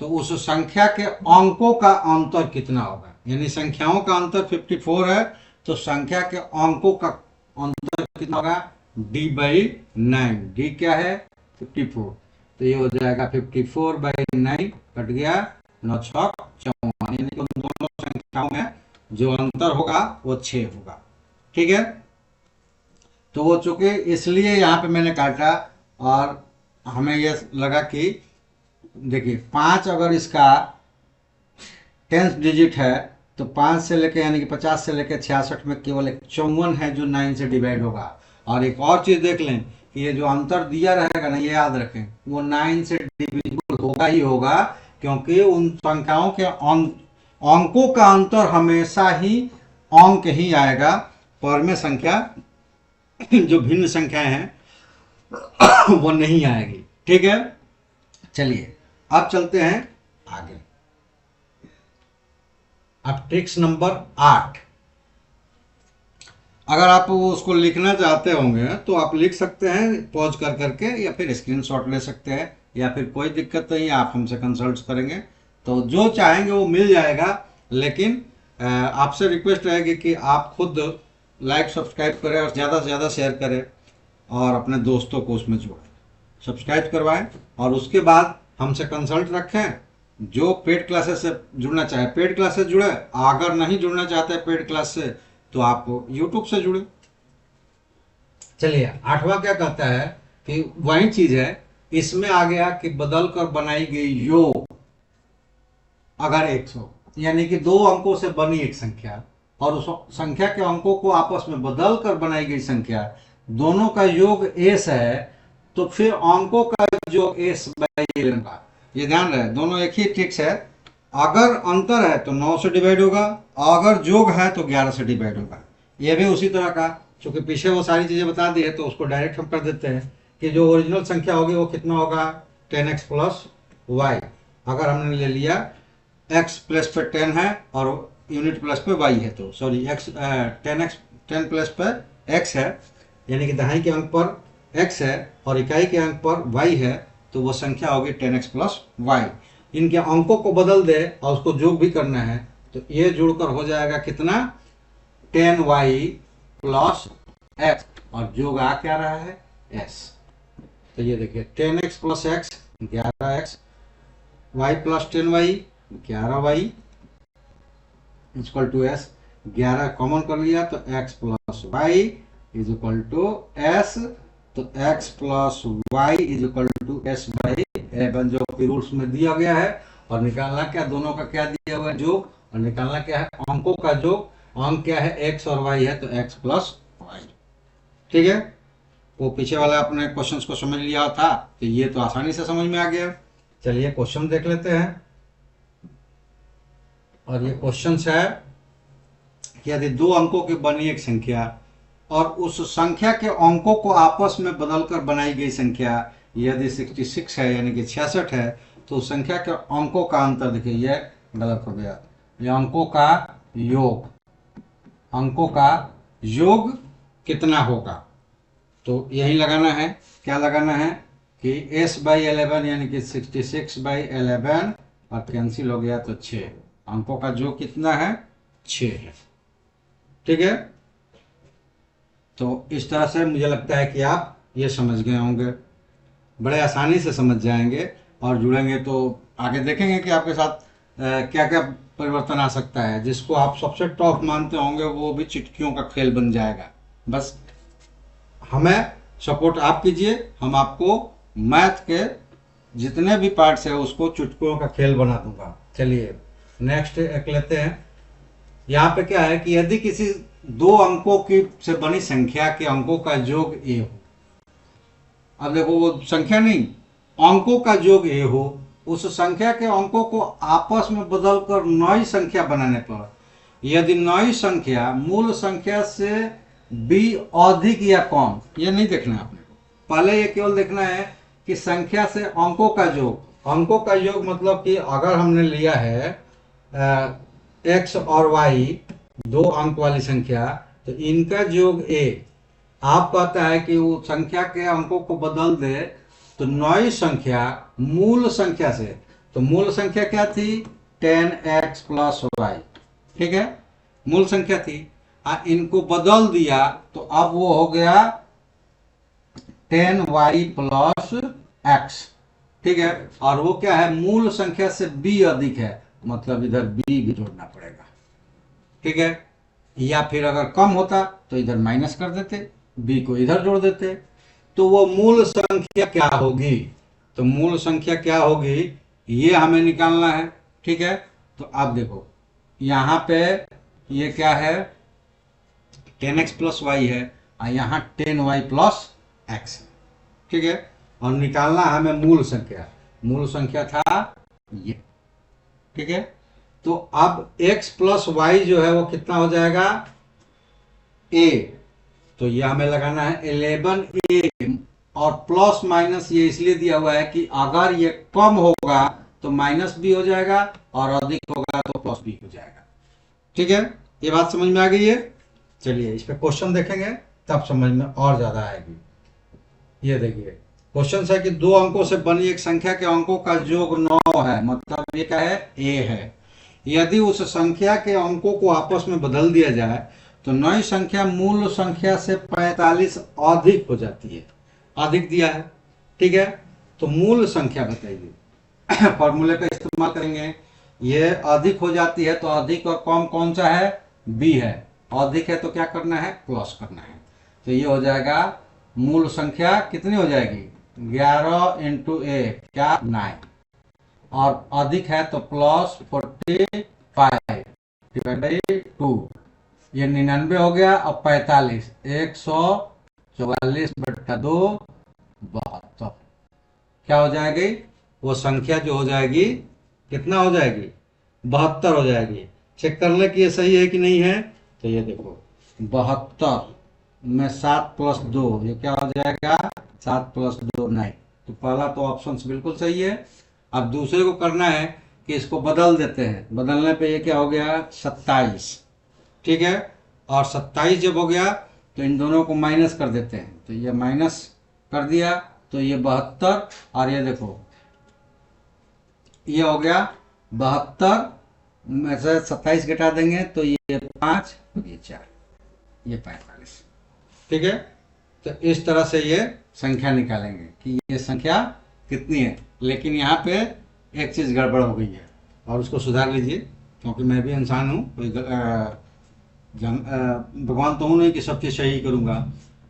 तो उस संख्या के अंकों का अंतर कितना होगा, यानी संख्याओं का अंतर 54 है, तो संख्या के अंकों का अंतर कितना होगा, डी बाई 9। डी क्या है, 54, तो ये हो जाएगा 54 बाई 9, कट गया 9 6 54, यानी कि उन दोनों संख्याओं में जो अंतर होगा वो 6 होगा। ठीक है, तो वो चूंकि इसलिए यहाँ पे मैंने काटा, और हमें ये लगा कि देखिए 5 अगर इसका 10th डिजिट है, तो 5 से लेके यानी कि 50 से लेके 66 में केवल एक 54 है जो 9 से डिवाइड होगा। और एक और चीज देख लें कि ये जो अंतर दिया रहेगा ना, ये याद रखें, वो 9 से डिविजिबल होगा ही होगा, क्योंकि उन संख्याओं के अंकों का अंतर हमेशा ही अंक ही आएगा, पर में संख्या जो भिन्न संख्याएं हैं वो नहीं आएगी। ठीक है, चलिए अब चलते हैं आगे। अब ट्रिक्स नंबर 8, अगर आप उसको लिखना चाहते होंगे तो आप लिख सकते हैं पॉज कर करके, या फिर स्क्रीनशॉट ले सकते हैं, या फिर कोई दिक्कत नहीं, आप हमसे कंसल्ट करेंगे तो जो चाहेंगे वो मिल जाएगा। लेकिन आपसे रिक्वेस्ट रहेगी कि आप खुद लाइक सब्सक्राइब करें और ज़्यादा से ज़्यादा शेयर करें और अपने दोस्तों को उसमें जोड़ें, सब्सक्राइब करवाएं, और उसके बाद हमसे कंसल्ट रखें। जो पेड क्लासेस से जुड़ना चाहे पेड क्लास से जुड़े, अगर नहीं जुड़ना चाहते पेड क्लास से तो आप यूट्यूब से जुड़े। चलिए 8वां क्या कहता है कि वही चीज है, इसमें आ गया कि बदल कर बनाई गई योग अगर 100, यानी कि दो अंकों से बनी एक संख्या और उस संख्या के अंकों को आपस में बदल कर बनाई गई संख्या, दोनों का योग एस है, तो फिर अंकों का योग एस बाई 11 का। ये ध्यान रहे, दोनों एक ही ट्रिक्स है। अगर अंतर है तो 9 से डिवाइड होगा, अगर जोग है तो 11 से डिवाइड होगा। ये भी उसी तरह का, क्योंकि पीछे वो सारी चीजें बता दी है तो उसको डायरेक्ट हम कर देते हैं कि जो ओरिजिनल संख्या होगी वो कितना होगा, 10x प्लस वाई। अगर हमने ले लिया x प्लस पे 10 है और यूनिट प्लस पे y है, तो सॉरी x 10 प्लस पे x है, यानी कि दहाई के अंक पर x है और इकाई के अंक पर y है, तो वो संख्या होगी 10x प्लस वाई। इनके अंकों को बदल दे और उसको जोग भी करना है, तो ये जुड़कर हो जाएगा कितना, 10y प्लस x, और जोग आ क्या रहा है, s। तो ये देखिए 10x plus x 11x, y plus 10y 11y equal to s। 11 common कर लिया तो x plus y is equal to s, तो x plus y is equal to s by 11, जो कि रूल्स में दिया गया है। और निकालना क्या, दोनों का क्या दिया हुआ है, जोग, और निकालना क्या है, अंकों का जोग। अंक क्या है, x और y है, तो x प्लस वाई। ठीक है, वो पीछे वाला अपने क्वेश्चंस को समझ लिया था, तो ये तो आसानी से समझ में आ गया। चलिए क्वेश्चन देख लेते हैं, और ये क्वेश्चन है कि यदि दो अंकों की बनी एक संख्या और उस संख्या के अंकों को आपस में बदलकर बनाई गई संख्या यदि 66 है यानी कि 66 है, तो उस संख्या के अंकों का अंतर, देखिए ये गलत हो गया, ये अंकों का योग, अंकों का योग कितना होगा। तो यही लगाना है, क्या लगाना है कि s/11 यानी कि 66/11 और कैंसिल हो गया तो 6, अंकों का जो कितना है 6 है। ठीक है, तो इस तरह से मुझे लगता है कि आप ये समझ गए होंगे, बड़े आसानी से समझ जाएंगे और जुड़ेंगे तो आगे देखेंगे कि आपके साथ क्या क्या परिवर्तन आ सकता है। जिसको आप सबसे टॉप मानते होंगे वो भी चुटकियों का खेल बन जाएगा। बस हमें सपोर्ट आप कीजिए, हम आपको मैथ के जितने भी पार्ट्स है उसको चुटकियों का खेल बना दूंगा। चलिए नेक्स्ट एक लेते हैं। यहाँ पे क्या है कि यदि किसी दो अंकों की से बनी संख्या के अंकों का योग ए हो, अब देखो वो संख्या नहीं, अंकों का योग ए हो, उस संख्या के अंकों को आपस में बदलकर नई संख्या बनाने पर यदि नई संख्या मूल संख्या से बी अधिक या कम, ये नहीं देखना है आपने को, पहले ये केवल देखना है कि संख्या से अंकों का योग। अंकों का योग मतलब कि अगर हमने लिया है एक्स और वाई दो अंक वाली संख्या, तो इनका योग ए, आप कहता है कि वो संख्या के अंकों को बदल दे तो नई संख्या मूल संख्या से, तो मूल संख्या क्या थी 10x + y, ठीक है, मूल संख्या थी, इनको बदल दिया तो अब वो हो गया 10y + x, ठीक है, और वो क्या है मूल संख्या से b अधिक है, मतलब इधर b भी जोड़ना पड़ेगा। ठीक है, या फिर अगर कम होता तो इधर माइनस कर देते, b को इधर जोड़ देते, तो वो मूल संख्या क्या होगी, तो मूल संख्या क्या होगी ये हमें निकालना है। ठीक है, तो आप देखो यहाँ पे ये क्या है 10x + y है और यहाँ 10y + x है। ठीक है, और निकालना है हमें मूल संख्या, मूल संख्या था ये। ठीक है, तो अब x + y जो है वो कितना हो जाएगा a, तो ये हमें लगाना है 11a, और प्लस माइनस ये इसलिए दिया हुआ है कि अगर ये कम होगा तो माइनस भी हो जाएगा और अधिक होगा तो प्लस भी हो जाएगा। ठीक है, ये बात समझ में आ गई है। चलिए इस पे क्वेश्चन देखेंगे तब समझ में और ज्यादा आएगी। ये देखिए क्वेश्चन है कि दो अंकों से बनी एक संख्या के अंकों का योग 9 है, मतलब ये क्या है a है। यदि उस संख्या के अंकों को आपस में बदल दिया जाए तो नई संख्या मूल संख्या से 45 अधिक हो जाती है, अधिक दिया है। ठीक है, तो मूल संख्या बताइए फॉर्मूले का इस्तेमाल करेंगे, ये अधिक हो जाती है तो अधिक और कम कौन सा है b है, अधिक है तो क्या करना है प्लस करना है, तो ये हो जाएगा मूल संख्या कितनी हो जाएगी 11 × a क्या 9, और अधिक है तो +45 / 2, ये 99 हो गया, और 45 144/2 72, क्या हो जाएगी वो संख्या जो हो जाएगी कितना हो जाएगी 72 हो जाएगी। चेक कर ले कि ये सही है कि नहीं है, तो ये देखो 72 में 7 + 2 ये क्या हो जाएगा 7 + 2 9, तो पहला तो ऑप्शन बिल्कुल सही है। अब दूसरे को करना है कि इसको बदल देते हैं, बदलने पे ये क्या हो गया 27। ठीक है, और 27 जब हो गया तो इन दोनों को माइनस कर देते हैं, तो ये माइनस कर दिया तो ये 72, और ये देखो ये हो गया 72 में से 27 घटा देंगे तो ये 5 ये 4 ये 45। ठीक है, तो इस तरह से ये संख्या निकालेंगे कि ये संख्या कितनी है। लेकिन यहाँ पे एक चीज़ गड़बड़ हो गई है और उसको सुधार लीजिए, क्योंकि मैं भी इंसान हूँ, कोई भगवान तो हूँ नहीं कि सब चीज़ सही करूँगा।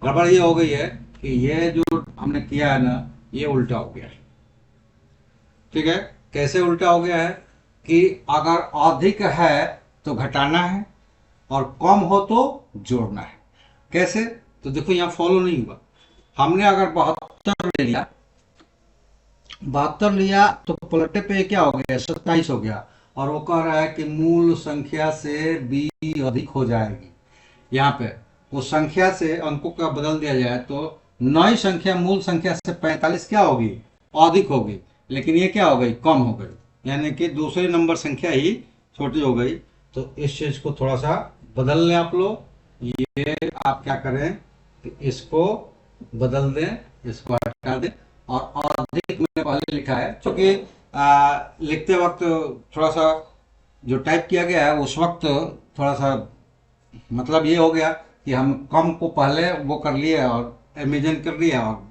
गड़बड़ ये हो गई है कि ये जो हमने किया है ना ये उल्टा हो गया है। ठीक है, कैसे उल्टा हो गया है कि अगर अधिक है तो घटाना है और कम हो तो जोड़ना है। कैसे, तो देखो यहाँ फॉलो नहीं हुआ, हमने अगर 72 ले लिया, 72 लिया तो पलटे पे क्या हो गया 27 हो गया, और वो कह रहा है कि मूल संख्या से b अधिक हो जाएगी। यहाँ पे वो संख्या से अंकों का बदल दिया जाए तो नई संख्या मूल संख्या से 45 क्या होगी अधिक होगी, लेकिन ये क्या हो गई कम हो गई, यानी कि दूसरे नंबर संख्या ही छोटी हो गई। तो इस चीज को थोड़ा सा बदल लें आप लोग। ये आप क्या करें कि इसको बदल दें, इसको हटा दें, और अधिक मैंने पहले लिखा है क्योंकि लिखते वक्त थोड़ा सा जो टाइप किया गया है उस वक्त थोड़ा सा मतलब ये हो गया कि हम कम को पहले वो कर लिए और इमेजिन कर लिया और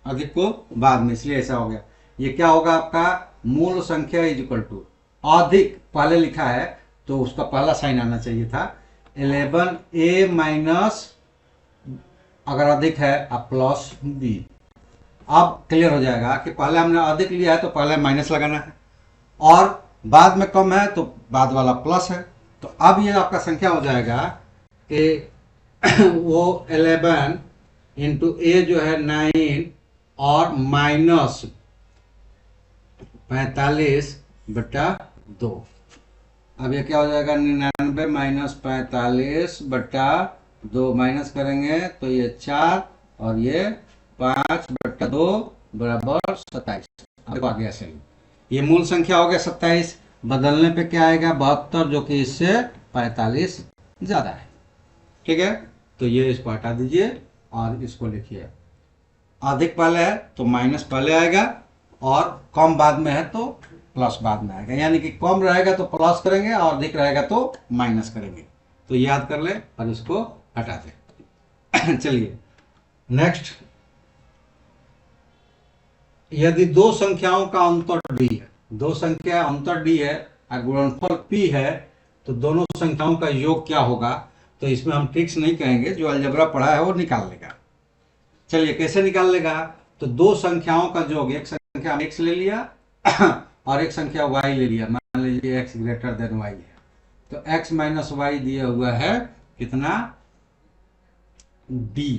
अधिक को बाद में, इसलिए ऐसा हो गया। ये क्या होगा आपका, मूल संख्या इज इक्वल टू, अधिक पहले लिखा है तो उसका पहला साइन आना चाहिए था 11a माइनस, अगर अधिक है आप प्लस बी। अब क्लियर हो जाएगा कि पहले हमने अधिक लिया है तो पहले माइनस लगाना है, और बाद में कम है तो बाद वाला प्लस है। तो अब ये आपका संख्या हो जाएगा कि वो 11 इंटू ए जो है 9 और माइनस 45/2। अब ये क्या हो जाएगा, 99 माइनस 45/2, माइनस करेंगे तो ये 4 और ये 5/2 बराबर 27। अब आ गया सही, ये मूल संख्या हो गया 27। बदलने पे क्या आएगा, 72, जो कि इससे 45 ज्यादा है। ठीक है, तो ये इसको हटा दीजिए और इसको लिखिए, अधिक पहले है तो माइनस पहले आएगा और कम बाद में है तो प्लस बाद में आएगा, यानी कि कम रहेगा तो प्लस करेंगे और अधिक रहेगा तो माइनस करेंगे। तो याद कर ले और इसको हटा दे। चलिए नेक्स्ट, यदि दो संख्याओं का अंतर डी है, दो संख्या अंतर डी है और गुणनफल पी है, तो दोनों संख्याओं का योग क्या होगा। तो इसमें हम ट्रिक्स नहीं कहेंगे, जो अलजेब्रा पढ़ा है वो निकाल लेगा। चलिए कैसे निकाल लेगा, तो दो संख्याओं का योग, एक संख्या x ले लिया और एक संख्या y ले लिया, मान लीजिए x ग्रेटर देन y है, तो x माइनस वाई दिया हुआ है कितना, d,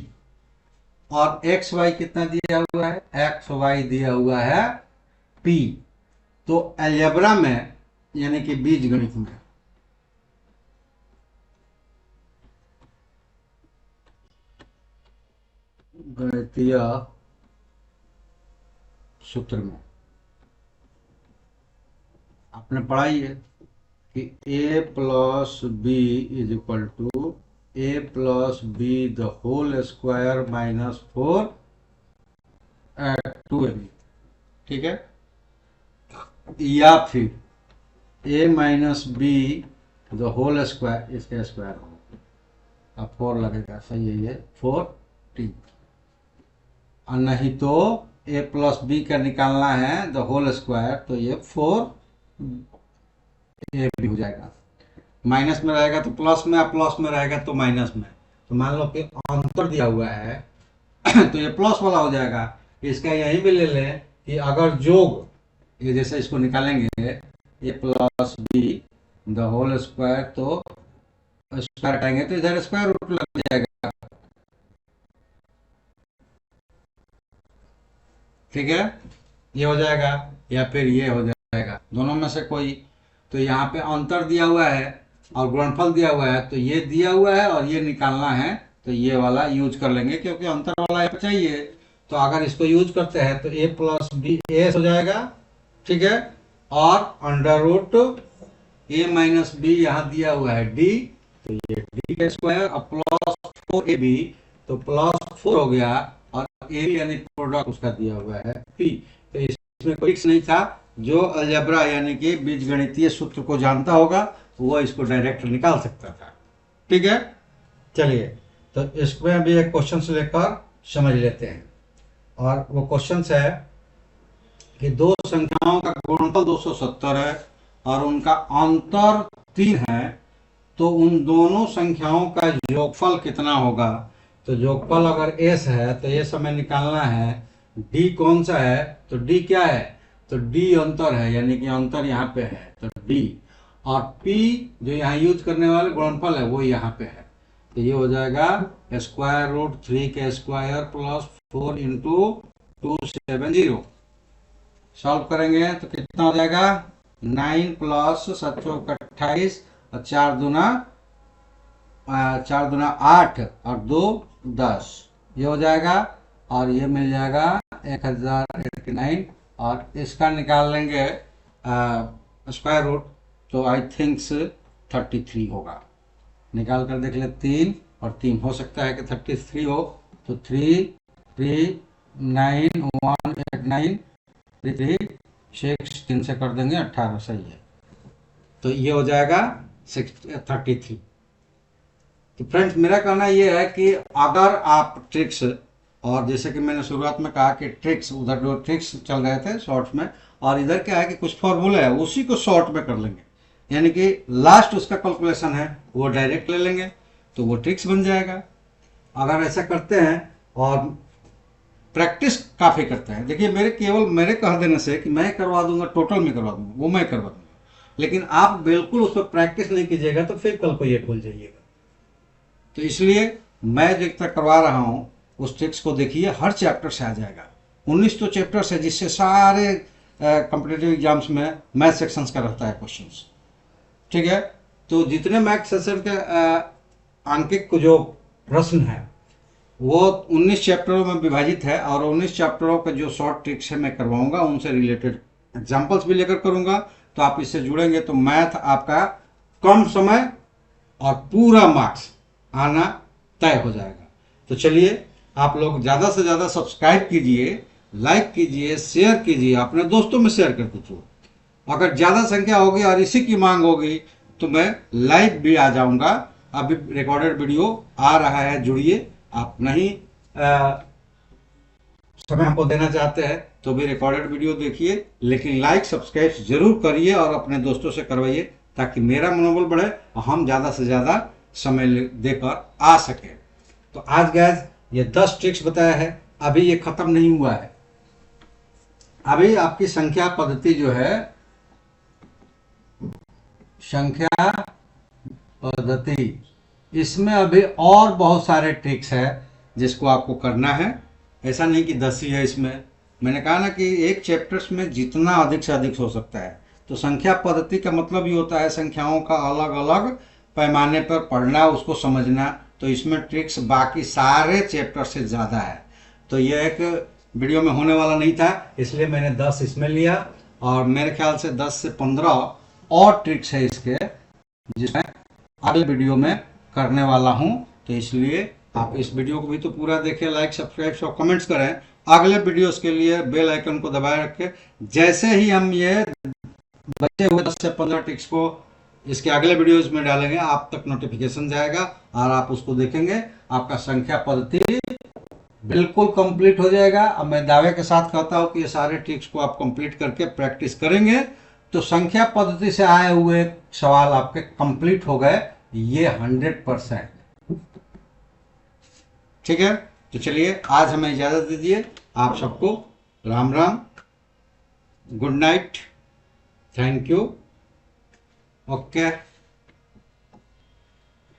और एक्स वाई कितना दिया हुआ है, एक्स वाई दिया हुआ है p। तो अलजेब्रा में यानी कि बीज गणित में गणितीय सूत्र में आपने पढ़ाई है कि a plus B is equal to a plus B the whole square minus 4 2ab। ठीक है, या फिर a minus B the whole square, इसका स्क्वायर होगा, अब 4 लगेगा, सही है ये 4t, और नहीं तो a प्लस बी का निकालना है द होल स्क्वायर, तो ये 4 ए भी हो जाएगा, माइनस में रहेगा तो प्लस में, प्लस में रहेगा तो माइनस में। तो मान लो कि अंतर दिया हुआ है तो ये प्लस वाला हो जाएगा। इसका यही भी ले लें कि अगर जोग, ये जैसे इसको निकालेंगे A plus B the whole square, तो स्क्वायर हटाएंगे तो इधर स्क्वायर रूट लग जाएगा। ठीक है, ये हो जाएगा या फिर ये हो जाएगा, दोनों में से कोई। तो यहाँ पे अंतर दिया हुआ है और गुणनफल दिया हुआ है, तो ये दिया हुआ है और ये निकालना है, तो ये वाला यूज कर लेंगे क्योंकि अंतर वाला यहाँ पे चाहिए। तो अगर इसको यूज करते हैं तो a प्लस बी ए हो जाएगा। ठीक है, और under root a minus B यहाँ दिया हुआ है d, तो ये d का स्क्वायर और प्लस 4ab, तो प्लस 4 हो गया, और a यानी प्रोडक्ट उसका दिया हुआ है p। तो इसमें कोई ट्रिक्स नहीं था, जो अलजेब्रा यानी कि बीजगणितीय सूत्र को जानता होगा वो इसको डायरेक्ट निकाल सकता था। ठीक है, चलिए तो इसमें भी एक क्वेश्चन लेकर समझ लेते हैं, और वो क्वेश्चन है कि दो संख्याओं का गुणनफल 270 है और उनका अंतर 3 है, तो उन दोनों संख्याओं का योगफल कितना होगा। तो योगफल अगर s है तो ये समय निकालना है, d कौन सा है, तो d क्या है, तो d अंतर है, यानी कि अंतर यहाँ पे है, तो d, और p जो यहाँ यूज करने वाले गुणनफल है वो यहाँ पे है। तो ये हो जाएगा स्क्वायर रूट 3 के स्क्वायर प्लस 4 इंटू 270। सॉल्व करेंगे तो कितना हो जाएगा, 9 प्लस 7 28 और 4 दूना 8 और 2 10, ये हो जाएगा, और ये मिल जाएगा 1089, और इसका निकाल लेंगे स्क्वायर रूट, तो आई थिंक्स 33 होगा। निकाल कर देख ले, 3 और 3 हो सकता है कि 33 हो, तो 3 39189 से कर देंगे 18, सही है। तो ये हो जाएगा 33। तो फ्रेंड्स मेरा कहना ये है कि अगर आप ट्रिक्स, और जैसे कि मैंने शुरुआत में कहा कि ट्रिक्स, उधर जो ट्रिक्स चल रहे थे शॉर्ट्स में, और इधर क्या है कि कुछ फॉर्मूला है उसी को शॉर्ट में कर लेंगे, यानी कि लास्ट उसका कैलकुलेशन है वो डायरेक्ट ले लेंगे तो वो ट्रिक्स बन जाएगा। अगर ऐसा करते हैं और प्रैक्टिस काफ़ी करते हैं, देखिए केवल मेरे कह देने से कि मैं करवा दूंगा, टोटल में करवा दूंगा, वो मैं करवा दूंगा, लेकिन आप बिल्कुल उस पर प्रैक्टिस नहीं कीजिएगा तो फिर कल को ये भूल जाइएगा। तो इसलिए मैं जो तक करवा रहा हूँ उस ट्रिक्स को देखिए, हर चैप्टर से आ जाएगा। 19 तो चैप्टर्स है जिससे सारे कॉम्पिटिटिव एग्जाम्स में मैथ सेक्शंस का रहता है क्वेश्चंस, ठीक है। तो जितने मैथ सेक्शन के आंकिक को जो प्रश्न है वो 19 चैप्टरों में विभाजित है, और 19 चैप्टरों के जो शॉर्ट ट्रिक्स है मैं करवाऊंगा, उनसे रिलेटेड एग्जाम्पल्स भी लेकर करूंगा। तो आप इससे जुड़ेंगे तो मैथ आपका कम समय और पूरा मार्क्स आना तय हो जाएगा। तो चलिए आप लोग ज़्यादा से ज़्यादा सब्सक्राइब कीजिए, लाइक कीजिए, शेयर कीजिए, अपने दोस्तों में शेयर कर दीजिए। अगर ज़्यादा संख्या होगी और इसी की मांग होगी तो मैं लाइव भी आ जाऊंगा। अभी रिकॉर्डेड वीडियो आ रहा है, जुड़िए। आप नहीं समय हमको देना चाहते हैं तो भी रिकॉर्डेड वीडियो देखिए, लेकिन लाइक सब्सक्राइब जरूर करिए और अपने दोस्तों से करवाइए ताकि मेरा मनोबल बढ़े और हम ज़्यादा से ज़्यादा समय देकर आ सके। तो आज गैस ये 10 ट्रिक्स बताया है, अभी ये खत्म नहीं हुआ है। अभी आपकी संख्या पद्धति जो है, संख्या पद्धति, इसमें अभी और बहुत सारे ट्रिक्स है जिसको आपको करना है। ऐसा नहीं कि 10 ही है इसमें, मैंने कहा ना कि एक चैप्टर्स में जितना अधिक से अधिक हो सकता है। तो संख्या पद्धति का मतलब ये होता है संख्याओं का अलग अलग पैमाने पर पढ़ना, उसको समझना। तो इसमें ट्रिक्स बाकी सारे चैप्टर से ज़्यादा है। तो ये एक वीडियो में होने वाला नहीं था, इसलिए मैंने 10 इसमें लिया, और मेरे ख्याल से 10 से 15 और ट्रिक्स है इसके जिसमें अगले वीडियो में करने वाला हूं। तो इसलिए आप इस वीडियो को भी तो पूरा देखें, लाइक सब्सक्राइब और कमेंट्स करें। अगले वीडियोस के लिए बेल आइकन को दबाए रखें। जैसे ही हम ये बचे हुए 10 से 15 ट्रिक्स को इसके अगले वीडियोस में डालेंगे, आप तक नोटिफिकेशन जाएगा और आप उसको देखेंगे, आपका संख्या पद्धति बिल्कुल कंप्लीट हो जाएगा। अब मैं दावे के साथ कहता हूं कि ये सारे ट्रिक्स को आप कंप्लीट करके प्रैक्टिस करेंगे तो संख्या पद्धति से आए हुए सवाल आपके कंप्लीट हो गए, ये 100%। ठीक है, तो चलिए आज हमें इजाजत दीजिए। आप सबको Ram Ram, good night, thank you, okay.